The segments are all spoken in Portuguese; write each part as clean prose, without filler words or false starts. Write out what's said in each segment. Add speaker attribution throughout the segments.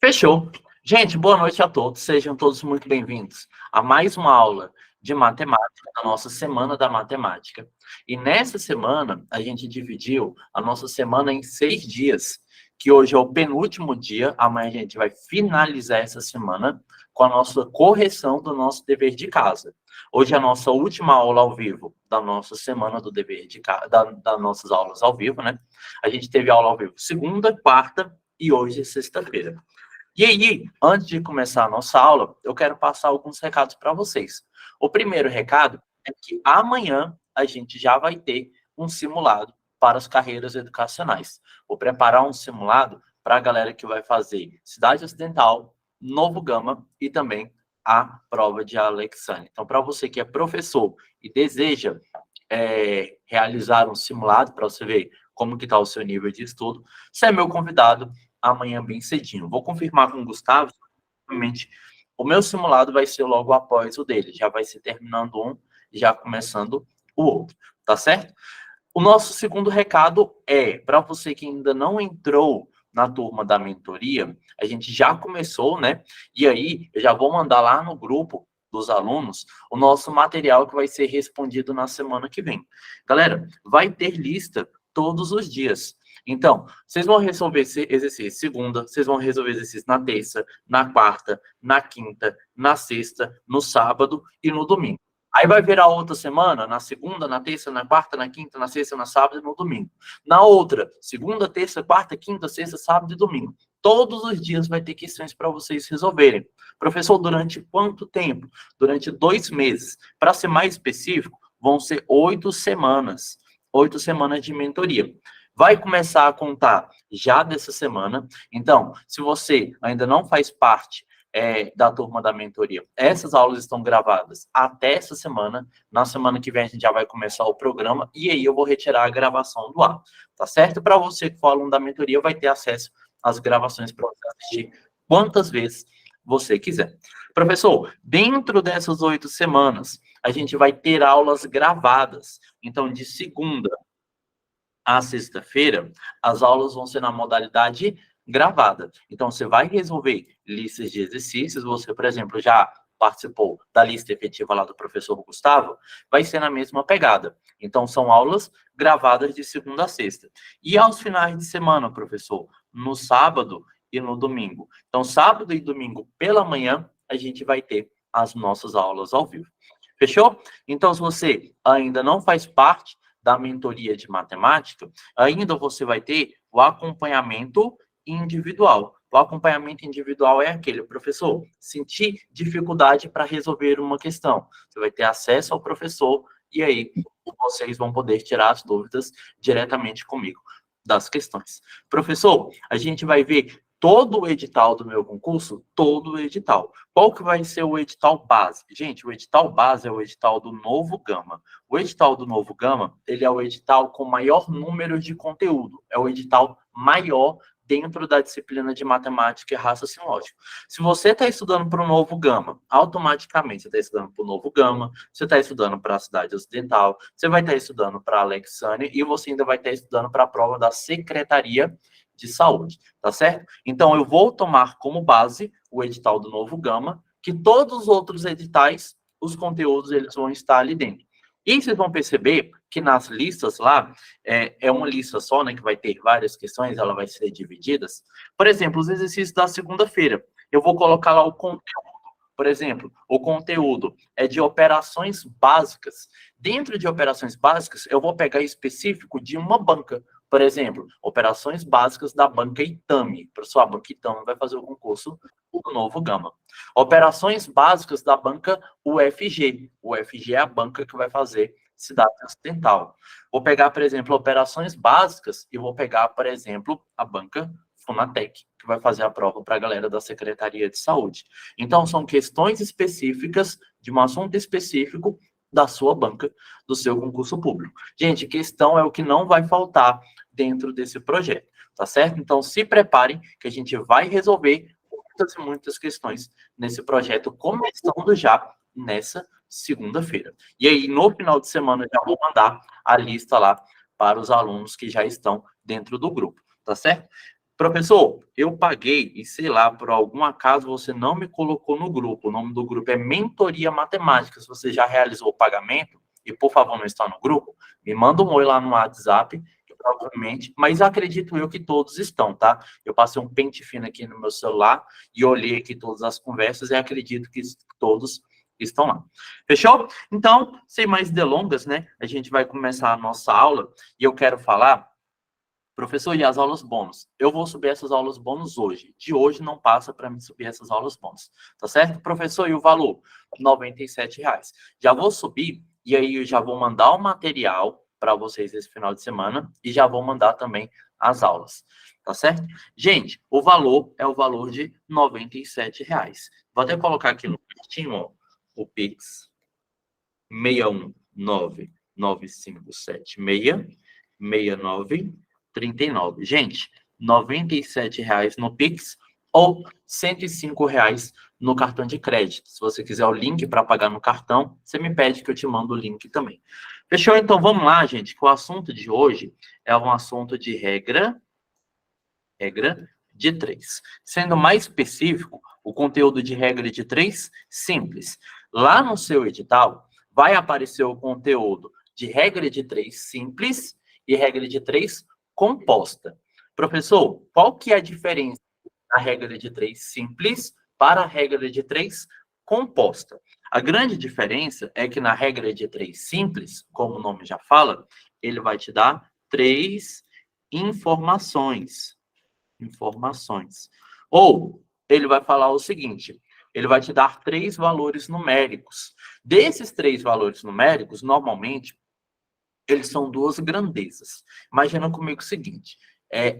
Speaker 1: Fechou. Gente, boa noite a todos. Sejam todos muito bem-vindos a mais uma aula de matemática, da nossa Semana da Matemática. E nessa semana, a gente dividiu a nossa semana em 6 dias, que hoje é o penúltimo dia. Amanhã a gente vai finalizar essa semana com a nossa correção do nosso dever de casa. Hoje é a nossa última aula ao vivo da nossa semana do dever de casa, das nossas aulas ao vivo, né? A gente teve aula ao vivo segunda, quarta e hoje é sexta-feira. E aí, antes de começar a nossa aula, eu quero passar alguns recados para vocês. O primeiro recado é que amanhã a gente já vai ter um simulado para as carreiras educacionais. Vou preparar um simulado para a galera que vai fazer Cidade Ocidental, Novo Gama e também a prova de Alexandre. Então, para você que é professor e deseja realizar um simulado para você ver como que está o seu nível de estudo, você é meu convidado amanhã bem cedinho. Vou confirmar com o Gustavo, realmente, o meu simulado vai ser logo após o dele. Já vai ser terminando um, já começando o outro, tá certo? O nosso segundo recado é, para você que ainda não entrou na turma da mentoria, a gente já começou, né? E aí, eu já vou mandar lá no grupo dos alunos o nosso material que vai ser respondido na semana que vem. Galera, vai ter lista todos os dias. Então, vocês vão resolver esse exercício segunda, vocês vão resolver exercício na terça, na quarta, na quinta, na sexta, no sábado e no domingo. Aí vai virar outra semana, na segunda, na terça, na quarta, na quinta, na sexta, na sábado e no domingo. Na outra, segunda, terça, quarta, quinta, sexta, sábado e domingo. Todos os dias vai ter questões para vocês resolverem. Professor, durante quanto tempo? Durante 2 meses. Para ser mais específico, vão ser 8 semanas. 8 semanas de mentoria. Vai começar a contar já dessa semana. Então, se você ainda não faz parte da turma da mentoria, essas aulas estão gravadas até essa semana. Na semana que vem a gente já vai começar o programa e aí eu vou retirar a gravação do ar, tá certo? Para você que for aluno da mentoria, vai ter acesso às gravações para você assistir quantas vezes você quiser. Professor, dentro dessas 8 semanas, a gente vai ter aulas gravadas. Então, de segunda à sexta-feira, as aulas vão ser na modalidade gravada. Então, você vai resolver listas de exercícios. Você, por exemplo, já participou da lista efetiva lá do professor Gustavo, vai ser na mesma pegada. Então, são aulas gravadas de segunda a sexta. E aos finais de semana, professor, no sábado e no domingo. Então, sábado e domingo pela manhã, a gente vai ter as nossas aulas ao vivo. Fechou? Então, se você ainda não faz parte da mentoria de matemática, ainda você vai ter o acompanhamento individual. O acompanhamento individual é aquele, professor, sentir dificuldade para resolver uma questão. Você vai ter acesso ao professor e aí vocês vão poder tirar as dúvidas diretamente comigo das questões. Professor, a gente vai ver todo o edital do meu concurso, todo o edital. Qual que vai ser o edital base? Gente, o edital base é o edital do Novo Gama. O edital do Novo Gama, ele é o edital com maior número de conteúdo. É o edital maior dentro da disciplina de matemática e raciocínio lógico. Se você está estudando para o Novo Gama, automaticamente você está estudando para o Novo Gama, você está estudando para a Cidade Ocidental, você vai estar estudando para a Alexandre e você ainda vai estar estudando para a prova da Secretaria de Saúde, tá certo? Então, eu vou tomar como base o edital do Novo Gama, que todos os outros editais, os conteúdos, eles vão estar ali dentro. E vocês vão perceber que nas listas lá, é uma lista só, né, que vai ter várias questões, ela vai ser divididas. Por exemplo, os exercícios da segunda-feira, eu vou colocar lá o conteúdo. Por exemplo, o conteúdo é de operações básicas. Dentro de operações básicas, eu vou pegar específico de uma banca. Por exemplo, operações básicas da banca Itami. Professor, a banca Itami vai fazer o concurso do Novo Gama. Operações básicas da banca UFG. O UFG é a banca que vai fazer Cidade Ocidental. Vou pegar, por exemplo, operações básicas e vou pegar, por exemplo, a banca Funatec, que vai fazer a prova para a galera da Secretaria de Saúde. Então, são questões específicas de um assunto específico da sua banca, do seu concurso público. Gente, questão é o que não vai faltar dentro desse projeto, tá certo? Então, se preparem que a gente vai resolver muitas e muitas questões nesse projeto, começando já nessa segunda-feira. E aí, no final de semana, eu já vou mandar a lista lá para os alunos que já estão dentro do grupo, tá certo? Professor, eu paguei e, sei lá, por algum acaso você não me colocou no grupo. O nome do grupo é Mentoria Matemática. Se você já realizou o pagamento e, por favor, não está no grupo, me manda um oi lá no WhatsApp, que provavelmente, mas acredito eu que todos estão, tá? Eu passei um pente fino aqui no meu celular e olhei aqui todas as conversas e acredito que todos estão lá. Fechou? Então, sem mais delongas, né? A gente vai começar a nossa aula e eu quero falar. Professor, e as aulas bônus? Eu vou subir essas aulas bônus hoje. De hoje não passa para mim subir essas aulas bônus. Tá certo? Professor, e o valor? R$ 97,00. Já vou subir e aí eu já vou mandar o material para vocês esse final de semana e já vou mandar também as aulas. Tá certo? Gente, o valor é o valor de R$ 97,00. Vou até colocar aqui no cantinho, ó, o Pix 61995766939. Gente, R$ 97,00 no Pix ou R$ 105,00 no cartão de crédito. Se você quiser o link para pagar no cartão, você me pede que eu te mando o link também. Fechou? Então vamos lá, gente, que o assunto de hoje é um assunto de regra de 3. Sendo mais específico, o conteúdo de regra de 3, simples. Lá no seu edital, vai aparecer o conteúdo de regra de 3 simples e regra de 3 composta. Professor, qual que é a diferença da regra de 3 simples para a regra de 3 composta? A grande diferença é que na regra de 3 simples, como o nome já fala, ele vai te dar 3 informações. Ou ele vai falar o seguinte, ele vai te dar 3 valores numéricos. Desses 3 valores numéricos, normalmente, eles são 2 grandezas. Imagina comigo o seguinte,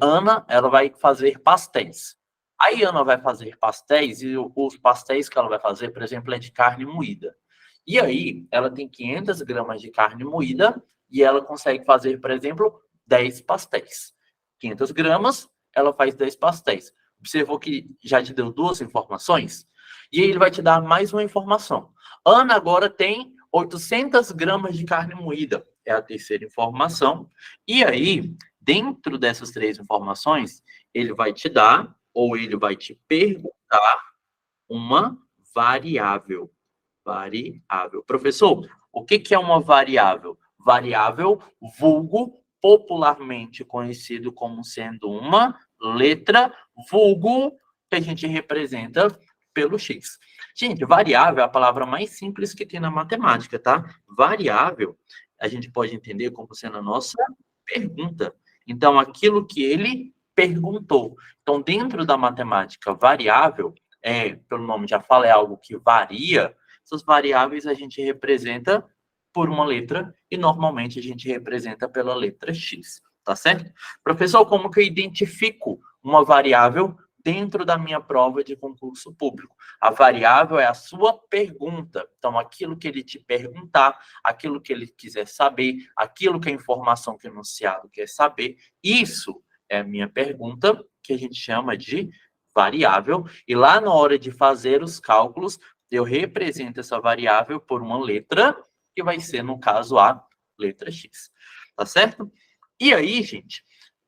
Speaker 1: Ana, ela vai fazer pastéis. Aí Ana vai fazer pastéis e os pastéis que ela vai fazer, por exemplo, é de carne moída. E aí, ela tem 500 gramas de carne moída e ela consegue fazer, por exemplo, 10 pastéis. 500 gramas, ela faz 10 pastéis. Observou que já te deu 2 informações? E aí ele vai te dar mais uma informação. Ana agora tem 800 gramas de carne moída. É a terceira informação. E aí, dentro dessas 3 informações, ele vai te dar, ou ele vai te perguntar, uma variável. Professor, o que é uma variável? Variável, vulgo, popularmente conhecido como sendo uma letra, vulgo, que a gente representa pelo X. Gente, variável é a palavra mais simples que tem na matemática, tá? Variável, a gente pode entender como sendo a nossa pergunta. Então, aquilo que ele perguntou. Então, dentro da matemática, variável, pelo nome já fala, é algo que varia. Essas variáveis a gente representa por uma letra e normalmente a gente representa pela letra X, tá certo? Professor, como que eu identifico uma variável dentro da minha prova de concurso público? A variável é a sua pergunta. Então, aquilo que ele te perguntar, aquilo que ele quiser saber, aquilo que a informação que o enunciado quer saber, isso é a minha pergunta, que a gente chama de variável. E lá na hora de fazer os cálculos, eu represento essa variável por uma letra, que vai ser, no caso, a letra X. Tá certo? E aí, gente,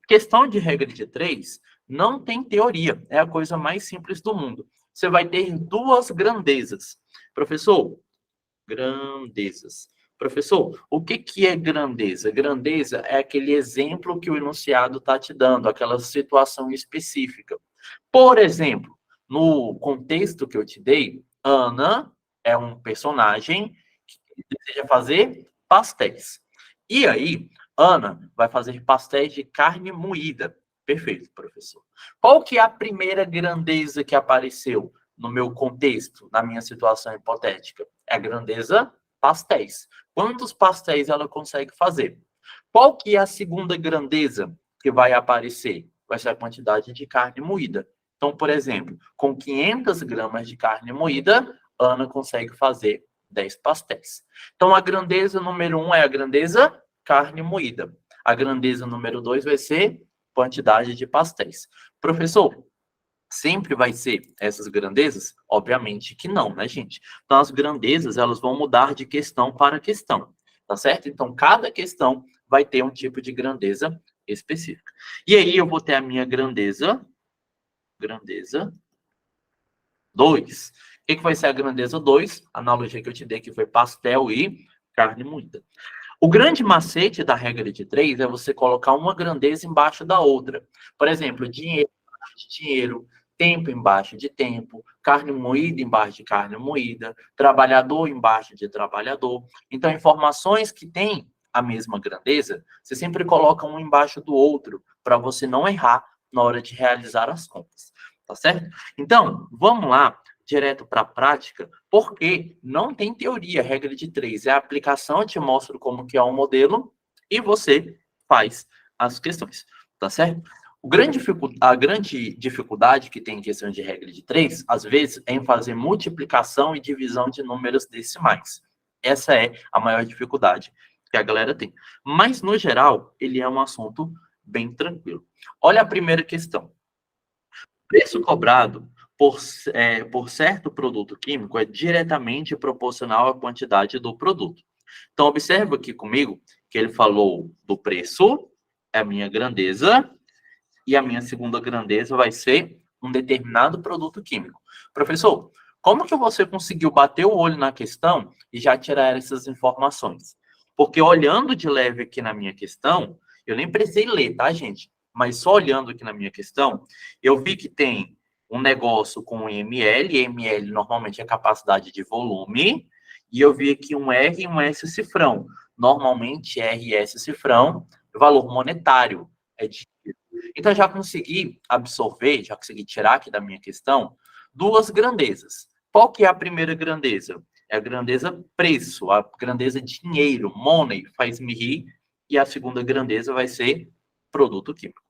Speaker 1: questão de regra de 3 não tem teoria. É a coisa mais simples do mundo. Você vai ter 2 grandezas. Professor, grandezas. Professor, o que é grandeza? Grandeza é aquele exemplo que o enunciado está te dando, aquela situação específica. Por exemplo, no contexto que eu te dei, Ana é um personagem que deseja fazer pastéis. E aí, Ana vai fazer pastéis de carne moída. Perfeito, professor. Qual que é a primeira grandeza que apareceu no meu contexto, na minha situação hipotética? É a grandeza pastéis. Quantos pastéis ela consegue fazer? Qual que é a segunda grandeza que vai aparecer? Vai ser a quantidade de carne moída. Então, por exemplo, com 500 gramas de carne moída, Ana consegue fazer 10 pastéis. Então, a grandeza número 1 é a grandeza carne moída. A grandeza número 2 vai ser quantidade de pastéis. Professor, sempre vai ser essas grandezas? Obviamente que não, né, gente? Então, as grandezas, elas vão mudar de questão para questão, tá certo? Então, cada questão vai ter um tipo de grandeza específica. E aí eu vou ter a minha grandeza 2. O que vai ser a grandeza 2? A analogia que eu te dei aqui foi pastel e carne moída. O grande macete da regra de 3 é você colocar uma grandeza embaixo da outra. Por exemplo, dinheiro embaixo de dinheiro, tempo embaixo de tempo, carne moída embaixo de carne moída, trabalhador embaixo de trabalhador. Então, informações que têm a mesma grandeza, você sempre coloca um embaixo do outro, para você não errar na hora de realizar as contas. Tá certo? Então, vamos lá direto para a prática, porque não tem teoria, regra de 3. É a aplicação, eu te mostro como que é um modelo e você faz as questões, tá certo? A grande dificuldade que tem em questão de regra de 3, às vezes, é em fazer multiplicação e divisão de números decimais. Essa é a maior dificuldade que a galera tem. Mas, no geral, ele é um assunto bem tranquilo. Olha a primeira questão. Preço cobrado por certo produto químico é diretamente proporcional à quantidade do produto. Então, observa aqui comigo que ele falou do preço, é a minha grandeza, e a minha segunda grandeza vai ser um determinado produto químico. Professor, como que você conseguiu bater o olho na questão e já tirar essas informações? Porque olhando de leve aqui na minha questão, eu nem precisei ler, tá, gente? Mas só olhando aqui na minha questão, eu vi que tem um negócio com ml, ml normalmente é capacidade de volume, e eu vi aqui um R e um S cifrão. Normalmente, R e S cifrão, valor monetário, é de. Então, já consegui absorver, já consegui tirar aqui da minha questão, duas grandezas. Qual que é a primeira grandeza? É a grandeza preço, a grandeza dinheiro, money, faz-me rir, e a segunda grandeza vai ser produto químico.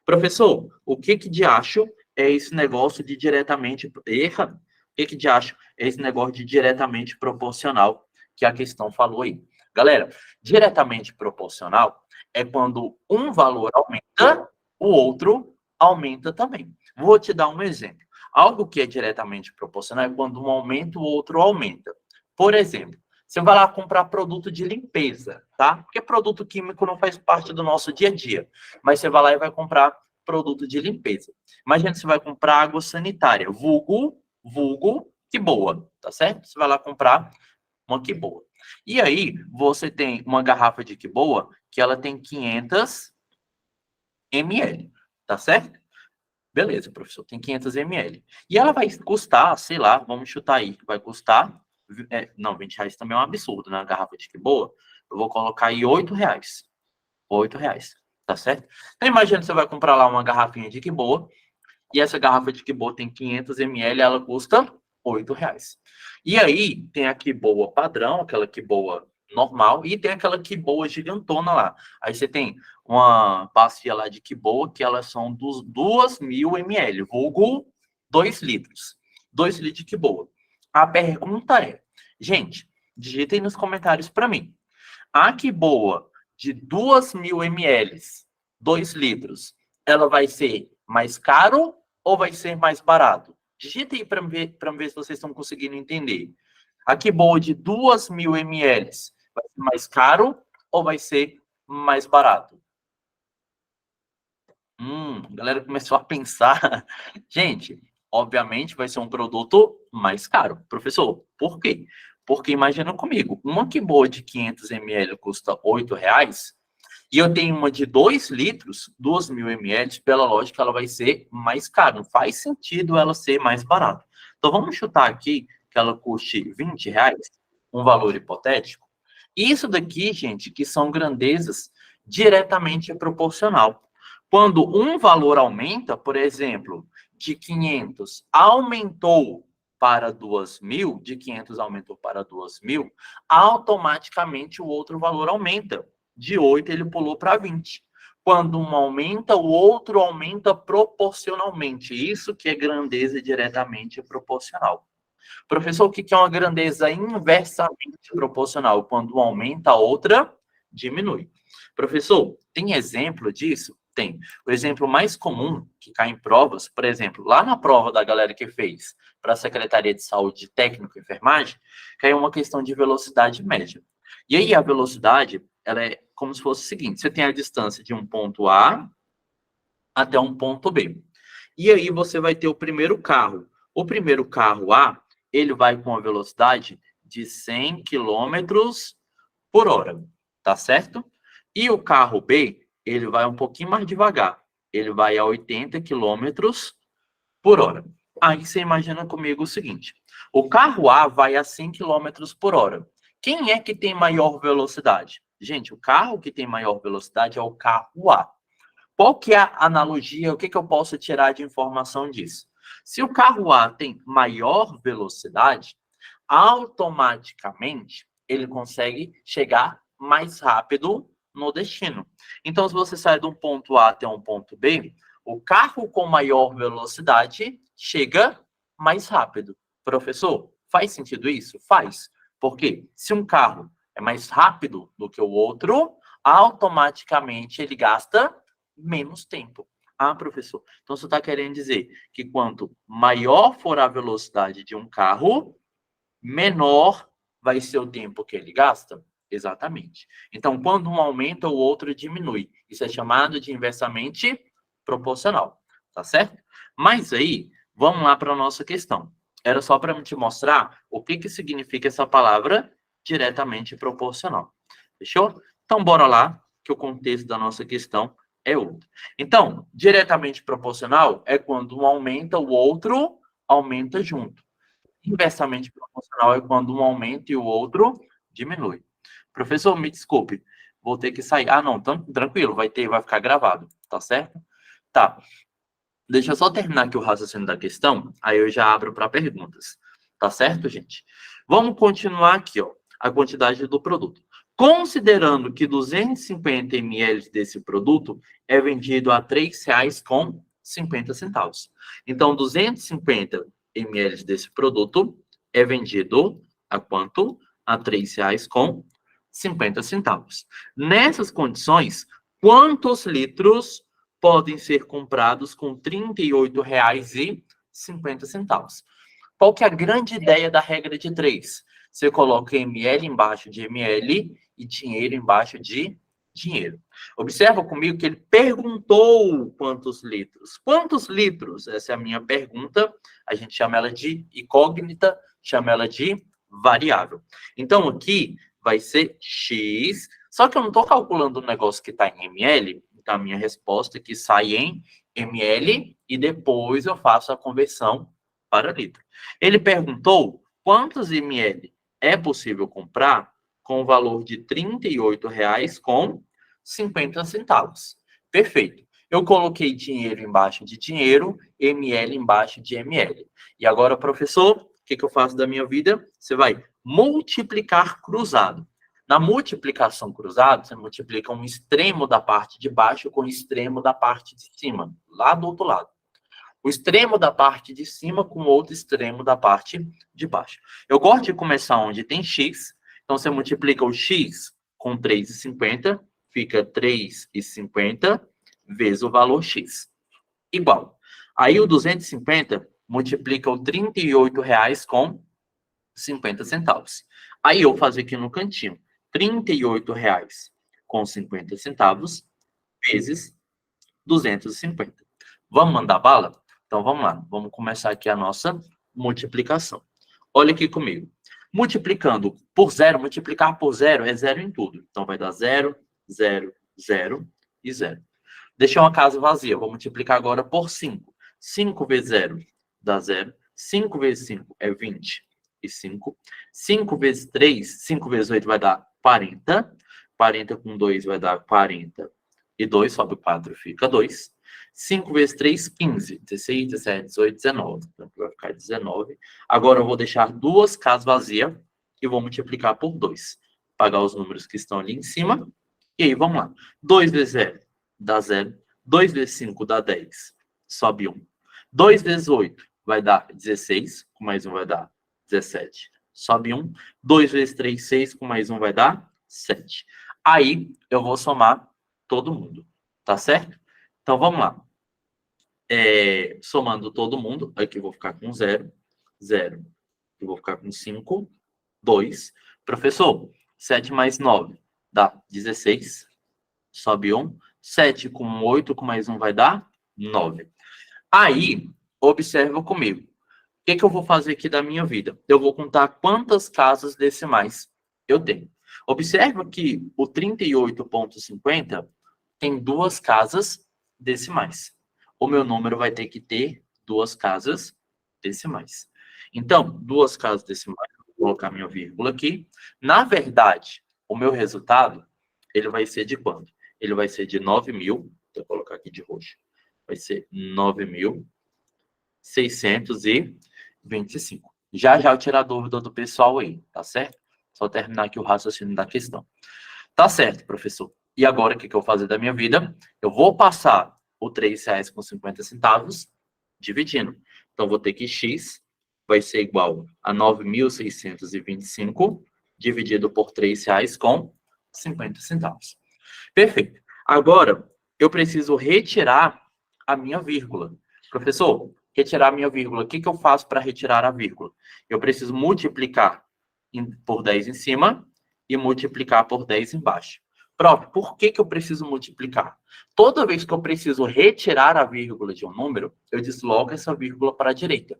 Speaker 1: Professor, o que de acho é esse negócio de diretamente... Erra! O que de acho é esse negócio de diretamente proporcional que a questão falou aí? Galera, diretamente proporcional é quando um valor aumenta, o outro aumenta também. Vou te dar um exemplo. Algo que é diretamente proporcional é quando um aumenta, o outro aumenta. Por exemplo, você vai lá comprar produto de limpeza, tá? Porque produto químico não faz parte do nosso dia a dia. Mas você vai lá e vai comprar produto de limpeza. Imagina que você vai comprar água sanitária, vulgo, que boa, tá certo? Você vai lá comprar uma que boa. E aí, você tem uma garrafa de que boa que ela tem 500 ml, tá certo? Beleza, professor, tem 500 ml. E ela vai custar, sei lá, vamos chutar aí, vai custar, não, 20 reais também é um absurdo, né? A garrafa de que boa, eu vou colocar aí 8 reais. 8 reais, tá certo? Então, imagina que você vai comprar lá uma garrafinha de que boa, e essa garrafa de que boa tem 500 ml, ela custa 8 reais. E aí, tem a que boa padrão, aquela que boa normal, e tem aquela que boa gigantona lá. Aí você tem uma pastilha lá de que boa, que elas são dos 2.000 ml, vulgo 2 litros. 2 litros de que boa. A pergunta é, gente, digitem nos comentários para mim. A que boa de 2.000 ml, 2 litros, ela vai ser mais caro ou vai ser mais barato? Digita aí para ver se vocês estão conseguindo entender. A que boa de 2.000 ml vai ser mais caro ou vai ser mais barato? A galera começou a pensar. Gente, obviamente vai ser um produto mais caro. Professor, por quê? Porque imagina comigo, uma que boa de 500 ml custa 8 reais, e eu tenho uma de 2 litros, 2.000 ml, pela lógica, ela vai ser mais cara. Não faz sentido ela ser mais barata. Então, vamos chutar aqui que ela custe 20 reais, um valor hipotético. Isso daqui, gente, que são grandezas diretamente proporcional. Quando um valor aumenta, por exemplo, de 500 aumentou para 2.000, de 500 aumentou para 2.000, automaticamente o outro valor aumenta. De 8 ele pulou para 20. Quando um aumenta, o outro aumenta proporcionalmente. Isso que é grandeza diretamente proporcional. Professor, o que é uma grandeza inversamente proporcional? Quando um aumenta, a outra diminui. Professor, tem exemplo disso? Tem. O exemplo mais comum que cai em provas, por exemplo, lá na prova da galera que fez para a Secretaria de Saúde de Técnico e Enfermagem, caiu uma questão de velocidade média. E aí a velocidade ela é como se fosse o seguinte: você tem a distância de um ponto A até um ponto B. E aí você vai ter o primeiro carro. O primeiro carro A, ele vai com a velocidade de 100 quilômetros por hora, tá certo? E o carro B, ele vai um pouquinho mais devagar. Ele vai a 80 quilômetros por hora. Aí você imagina comigo o seguinte: o carro A vai a 100 quilômetros por hora. Quem é que tem maior velocidade? Gente, o carro que tem maior velocidade é o carro A. Qual que é a analogia? O que, que eu posso tirar de informação disso? Se o carro A tem maior velocidade, automaticamente ele consegue chegar mais rápido no destino. Então, se você sai de um ponto A até um ponto B, o carro com maior velocidade chega mais rápido. Professor, faz sentido isso? Faz. Porque se um carro é mais rápido do que o outro, automaticamente ele gasta menos tempo. Ah, professor, então você está querendo dizer que quanto maior for a velocidade de um carro, menor vai ser o tempo que ele gasta? Exatamente. Então, quando um aumenta, o outro diminui. Isso é chamado de inversamente proporcional, tá certo? Mas aí, vamos lá para a nossa questão. Era só para te mostrar o que, que significa essa palavra diretamente proporcional. Fechou? Então, bora lá, que o contexto da nossa questão é outro. Então, diretamente proporcional é quando um aumenta, o outro aumenta junto. Inversamente proporcional é quando um aumenta e o outro diminui. Professor, me desculpe, vou ter que sair. Ah, não, tranquilo, vai ficar gravado, tá certo? Tá. Deixa eu só terminar aqui o raciocínio da questão, aí eu já abro para perguntas. Tá certo, gente? Vamos continuar aqui, ó, a quantidade do produto. Considerando que 250 ml desse produto é vendido a R$ 3,50. Então, 250 ml desse produto é vendido a quanto? A R$ 3,50. Nessas condições, quantos litros podem ser comprados com R$ 38,50? Qual que é a grande ideia da regra de 3? Você coloca ml embaixo de ml e dinheiro embaixo de dinheiro. Observa comigo que ele perguntou quantos litros. Quantos litros? Essa é a minha pergunta. A gente chama ela de incógnita, chama ela de variável. Então, aqui vai ser X, só que eu não estou calculando o negócio que está em ml, então a minha resposta aqui sai em ml e depois eu faço a conversão para litro. Ele perguntou quantos ml é possível comprar com o valor de R$ 38,50. Perfeito. Eu coloquei dinheiro embaixo de dinheiro, ml embaixo de ml. E agora, professor, o que eu faço da minha vida? Você vai multiplicar cruzado. Na multiplicação cruzada, você multiplica um extremo da parte de baixo com o extremo da parte de cima, lá do outro lado. O extremo da parte de cima com o outro extremo da parte de baixo. Eu gosto de começar onde tem x, então você multiplica o x com 3,50, fica 3,50 vezes o valor x. Igual. Aí o 250 multiplica o R$ 38,50. Aí eu faço aqui no cantinho, R$ 38,50 vezes 250. Vamos mandar bala? Então vamos lá, vamos começar aqui a nossa multiplicação. Olha aqui comigo. Multiplicando por zero, multiplicar por zero é zero em tudo. Então vai dar 0, 0, 0 e 0. Deixei uma casa vazia, vou multiplicar agora por 5. 5 vezes 0 dá 0. 5 vezes 5 é 25. 5 vezes 3, 5 vezes 8 vai dar 40. 40 com 2 vai dar 40. E 2, sobe 4, fica 2. 5 vezes 3, 15. 16, 17, 18, 19. Então, vai ficar 19. Agora eu vou deixar duas casas vazias e vou multiplicar por 2. Pagar os números que estão ali em cima. E aí, vamos lá. 2 vezes 0 dá 0. 2 vezes 5 dá 10. Sobe 1. 2 vezes 8 vai dar 16. Com mais 1 vai dar 17. Sobe 1. 2 vezes 3, 6. Com mais 1 vai dar 7. Aí eu vou somar todo mundo. Tá certo? Então vamos lá. Somando todo mundo, aqui eu vou ficar com 0, 0. Eu vou ficar com 5, 2. Professor, 7 mais 9 Dá 16. Sobe 1. 7 com 8 com mais 1 vai dar 9. Aí, observa comigo. O que eu vou fazer aqui da minha vida? Eu vou contar quantas casas decimais eu tenho. Observa que o 38,50 tem duas casas decimais. O meu número vai ter que ter duas casas decimais. Então, duas casas decimais, vou colocar minha vírgula aqui. Na verdade, o meu resultado, ele vai ser de quanto? Ele vai ser de 9.000, vou colocar aqui de roxo. Vai ser 9.625. Já eu tirar a dúvida do pessoal aí, tá certo? Só terminar aqui o raciocínio da questão. Tá certo, professor. E agora, o que eu vou fazer da minha vida? Eu vou passar o R$3,50 dividindo. Então, vou ter que x vai ser igual a 9.625 dividido por R$3,50. Perfeito. Agora, eu preciso retirar a minha vírgula. Professor, retirar a minha vírgula. O que eu faço para retirar a vírgula? Eu preciso multiplicar por 10 em cima e multiplicar por 10 embaixo. Prof, por que eu preciso multiplicar? Toda vez que eu preciso retirar a vírgula de um número, eu desloco essa vírgula para a direita.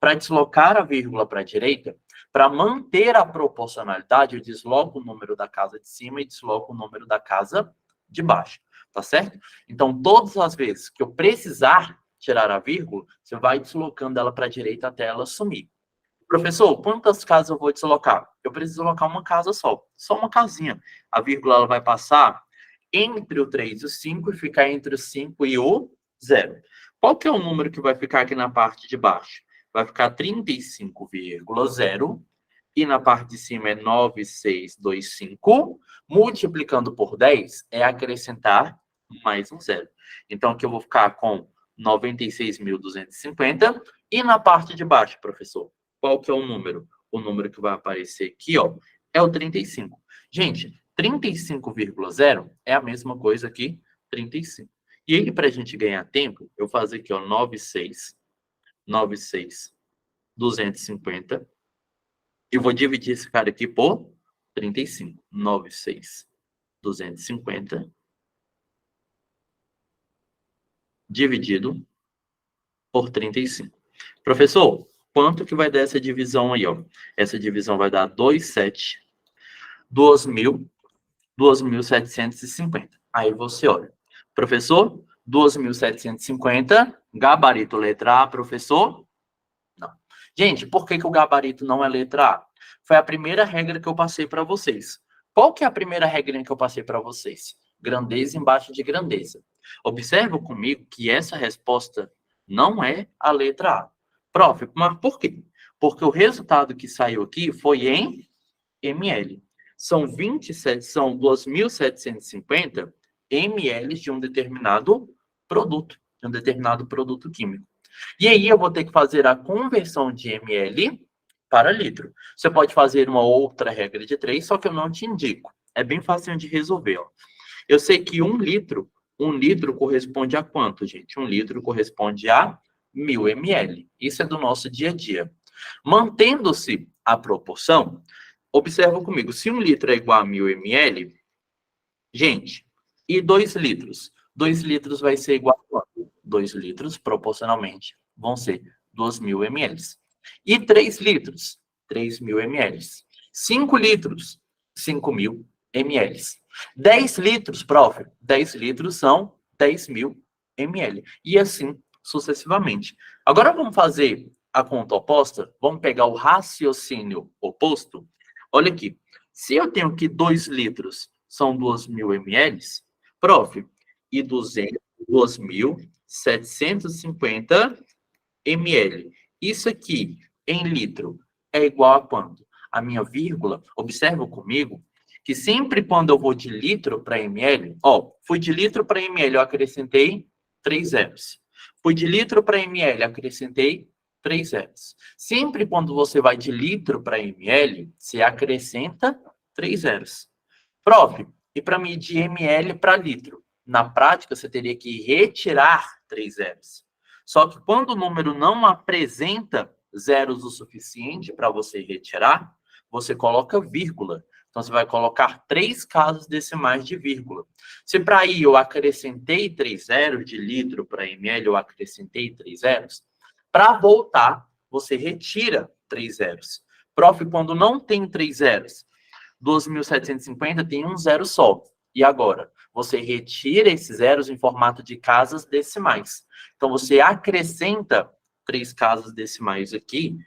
Speaker 1: Para deslocar a vírgula para a direita, para manter a proporcionalidade, eu desloco o número da casa de cima e desloco o número da casa de baixo. Tá certo? Então, todas as vezes que eu precisar tirar a vírgula, você vai deslocando ela para a direita até ela sumir. Professor, quantas casas eu vou deslocar? Eu preciso deslocar uma casa só uma casinha. A vírgula ela vai passar entre o 3 e o 5 e ficar entre o 5 e o 0. Qual que é o número que vai ficar aqui na parte de baixo? Vai ficar 35,0 e na parte de cima é 9,625. Multiplicando por 10 é acrescentar mais um zero. Então, aqui eu vou ficar com 96.250. E na parte de baixo, professor? Qual que é o número? O número que vai aparecer aqui, ó, é o 35. Gente, 35,0 é a mesma coisa que 35. E aí, para a gente ganhar tempo, eu vou fazer aqui, ó, 96,250. E vou dividir esse cara aqui por 35. 96,250 dividido por 35. Professor, quanto que vai dar essa divisão aí, ó? Essa divisão vai dar 2.750. Aí você olha. Professor, 2.750, gabarito letra A, professor? Não. Gente, por que o gabarito não é letra A? Foi a primeira regra que eu passei para vocês. Qual que é a primeira regra que eu passei para vocês? Grandeza embaixo de grandeza. Observa comigo que essa resposta não é a letra A. Prof, mas por quê? Porque o resultado que saiu aqui foi em ml. São 2.750 ml de um determinado produto químico. E aí eu vou ter que fazer a conversão de ml para litro. Você pode fazer uma outra regra de 3, só que eu não te indico. É bem fácil de resolver. Ó. Eu sei que um litro corresponde a quanto, gente? 1 litro corresponde a 1.000 ml. Isso é do nosso dia a dia. Mantendo-se a proporção, observa comigo, se 1 litro é igual a 1.000 ml, gente, e 2 litros? 2 litros vai ser igual a quanto? 2 litros, proporcionalmente, vão ser 2.000 ml. E 3 litros? 3.000 ml. 5 litros? 5.000 ml. 10 litros, prof? 10 litros são 10.000 ml. E assim sucessivamente. Agora vamos fazer a conta oposta? Vamos pegar o raciocínio oposto? Olha aqui. Se eu tenho que 2 litros são 2.000 ml, prof, e 2.750 ml. Isso aqui, em litro, é igual a quanto? A minha vírgula, observa comigo, que sempre quando eu vou de litro para ml, ó, fui de litro para ml, eu acrescentei 3 zeros. Fui de litro para ml, acrescentei 3 zeros. Sempre quando você vai de litro para ml, você acrescenta 3 zeros. Prof, e para mim de ml para litro? Na prática, você teria que retirar 3 zeros. Só que quando o número não apresenta zeros o suficiente para você retirar, você coloca vírgula. Então, você vai colocar 3 casas decimais de vírgula. Se para I eu acrescentei 3 zeros de litro, para ml eu acrescentei 3 zeros, para voltar, você retira 3 zeros. Prof, quando não tem 3 zeros, 2.750 tem um zero só. E agora? Você retira esses zeros em formato de casas decimais. Então, você acrescenta 3 casas decimais aqui,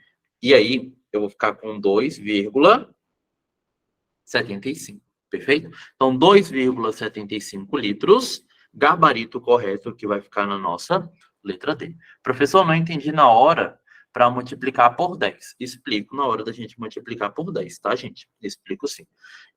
Speaker 1: e aí eu vou ficar com 2,75. Perfeito? Então, 2,75 litros, gabarito correto que vai ficar na nossa letra D. Professor, não entendi na hora para multiplicar por 10. Explico na hora da gente multiplicar por 10, tá, gente? Explico sim.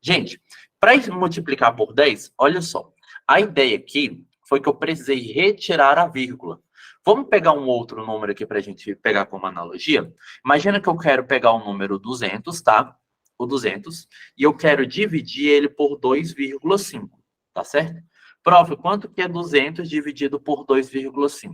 Speaker 1: Gente, para multiplicar por 10, olha só. A ideia aqui foi que eu precisei retirar a vírgula. Vamos pegar um outro número aqui para a gente pegar como analogia? Imagina que eu quero pegar o número 200, tá? O 200, e eu quero dividir ele por 2,5, tá certo? Prof, quanto que é 200 dividido por 2,5?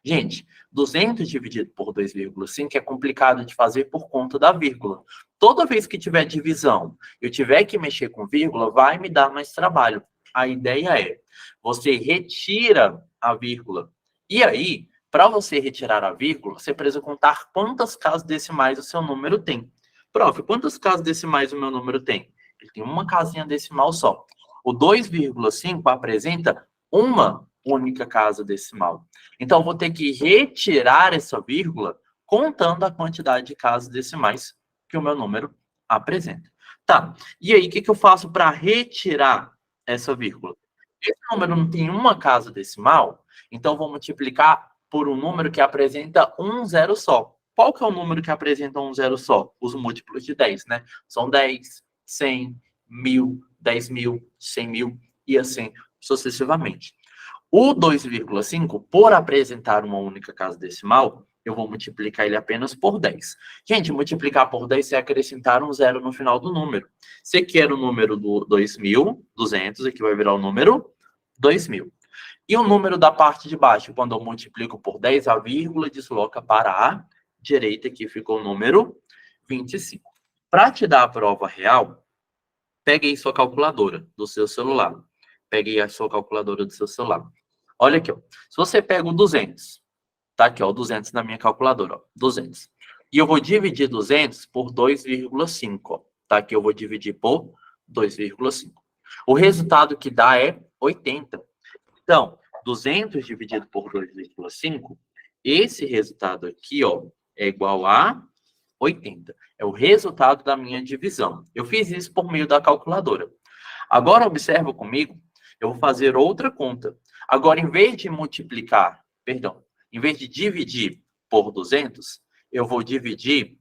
Speaker 1: Gente, 200 dividido por 2,5 é complicado de fazer por conta da vírgula. Toda vez que tiver divisão, eu tiver que mexer com vírgula, vai me dar mais trabalho. A ideia é, você retira a vírgula. E aí, para você retirar a vírgula, você precisa contar quantas casas decimais o seu número tem. Prof, quantas casas decimais o meu número tem? Ele tem uma casinha decimal só. O 2,5 apresenta uma única casa decimal. Então, eu vou ter que retirar essa vírgula contando a quantidade de casas decimais que o meu número apresenta. Tá, e aí, o que eu faço para retirar essa vírgula? Esse número não tem uma casa decimal, então vou multiplicar por um número que apresenta um zero só. Qual que é o número que apresenta um zero só? Os múltiplos de 10, né? São 10, 100, 1.000, 10.000, 100.000 e assim sucessivamente. O 2,5, por apresentar uma única casa decimal, eu vou multiplicar ele apenas por 10. Gente, multiplicar por 10 é acrescentar um zero no final do número. Você quer o número do 2.200, aqui vai virar o número 2.000. E o número da parte de baixo, quando eu multiplico por 10, a vírgula desloca para a direita, que ficou o número 25. Para te dar a prova real, peguei sua calculadora do seu celular. Peguei a sua calculadora do seu celular. Olha aqui, ó. Se você pega o 200, tá aqui, ó, o 200 na minha calculadora, ó, 200. E eu vou dividir 200 por 2,5, ó. Tá aqui, eu vou dividir por 2,5. O resultado que dá é 80. Então, 200 dividido por 2,5, esse resultado aqui, ó, é igual a 80. É o resultado da minha divisão. Eu fiz isso por meio da calculadora. Agora, observa comigo, eu vou fazer outra conta. Agora, em vez de multiplicar, perdão, em vez de dividir por 200, eu vou dividir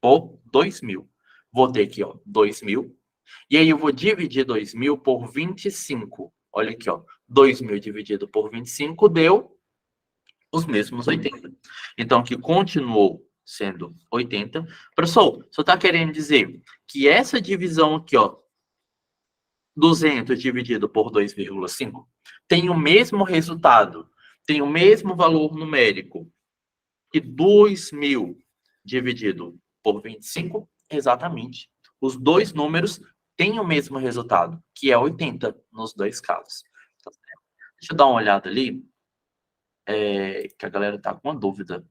Speaker 1: por 2.000. Vou ter aqui, ó, 2.000. E aí eu vou dividir 2.000 por 25. Olha aqui, ó, 2.000 dividido por 25 deu os mesmos 80. Então, aqui continuou sendo 80. Professor, o senhor está querendo dizer que essa divisão aqui, ó, 200 dividido por 2,5, tem o mesmo resultado, tem o mesmo valor numérico que 2.000 dividido por 25? Exatamente. Os dois números têm o mesmo resultado, que é 80 nos dois casos. Deixa eu dar uma olhada ali, que a galera está com uma dúvida.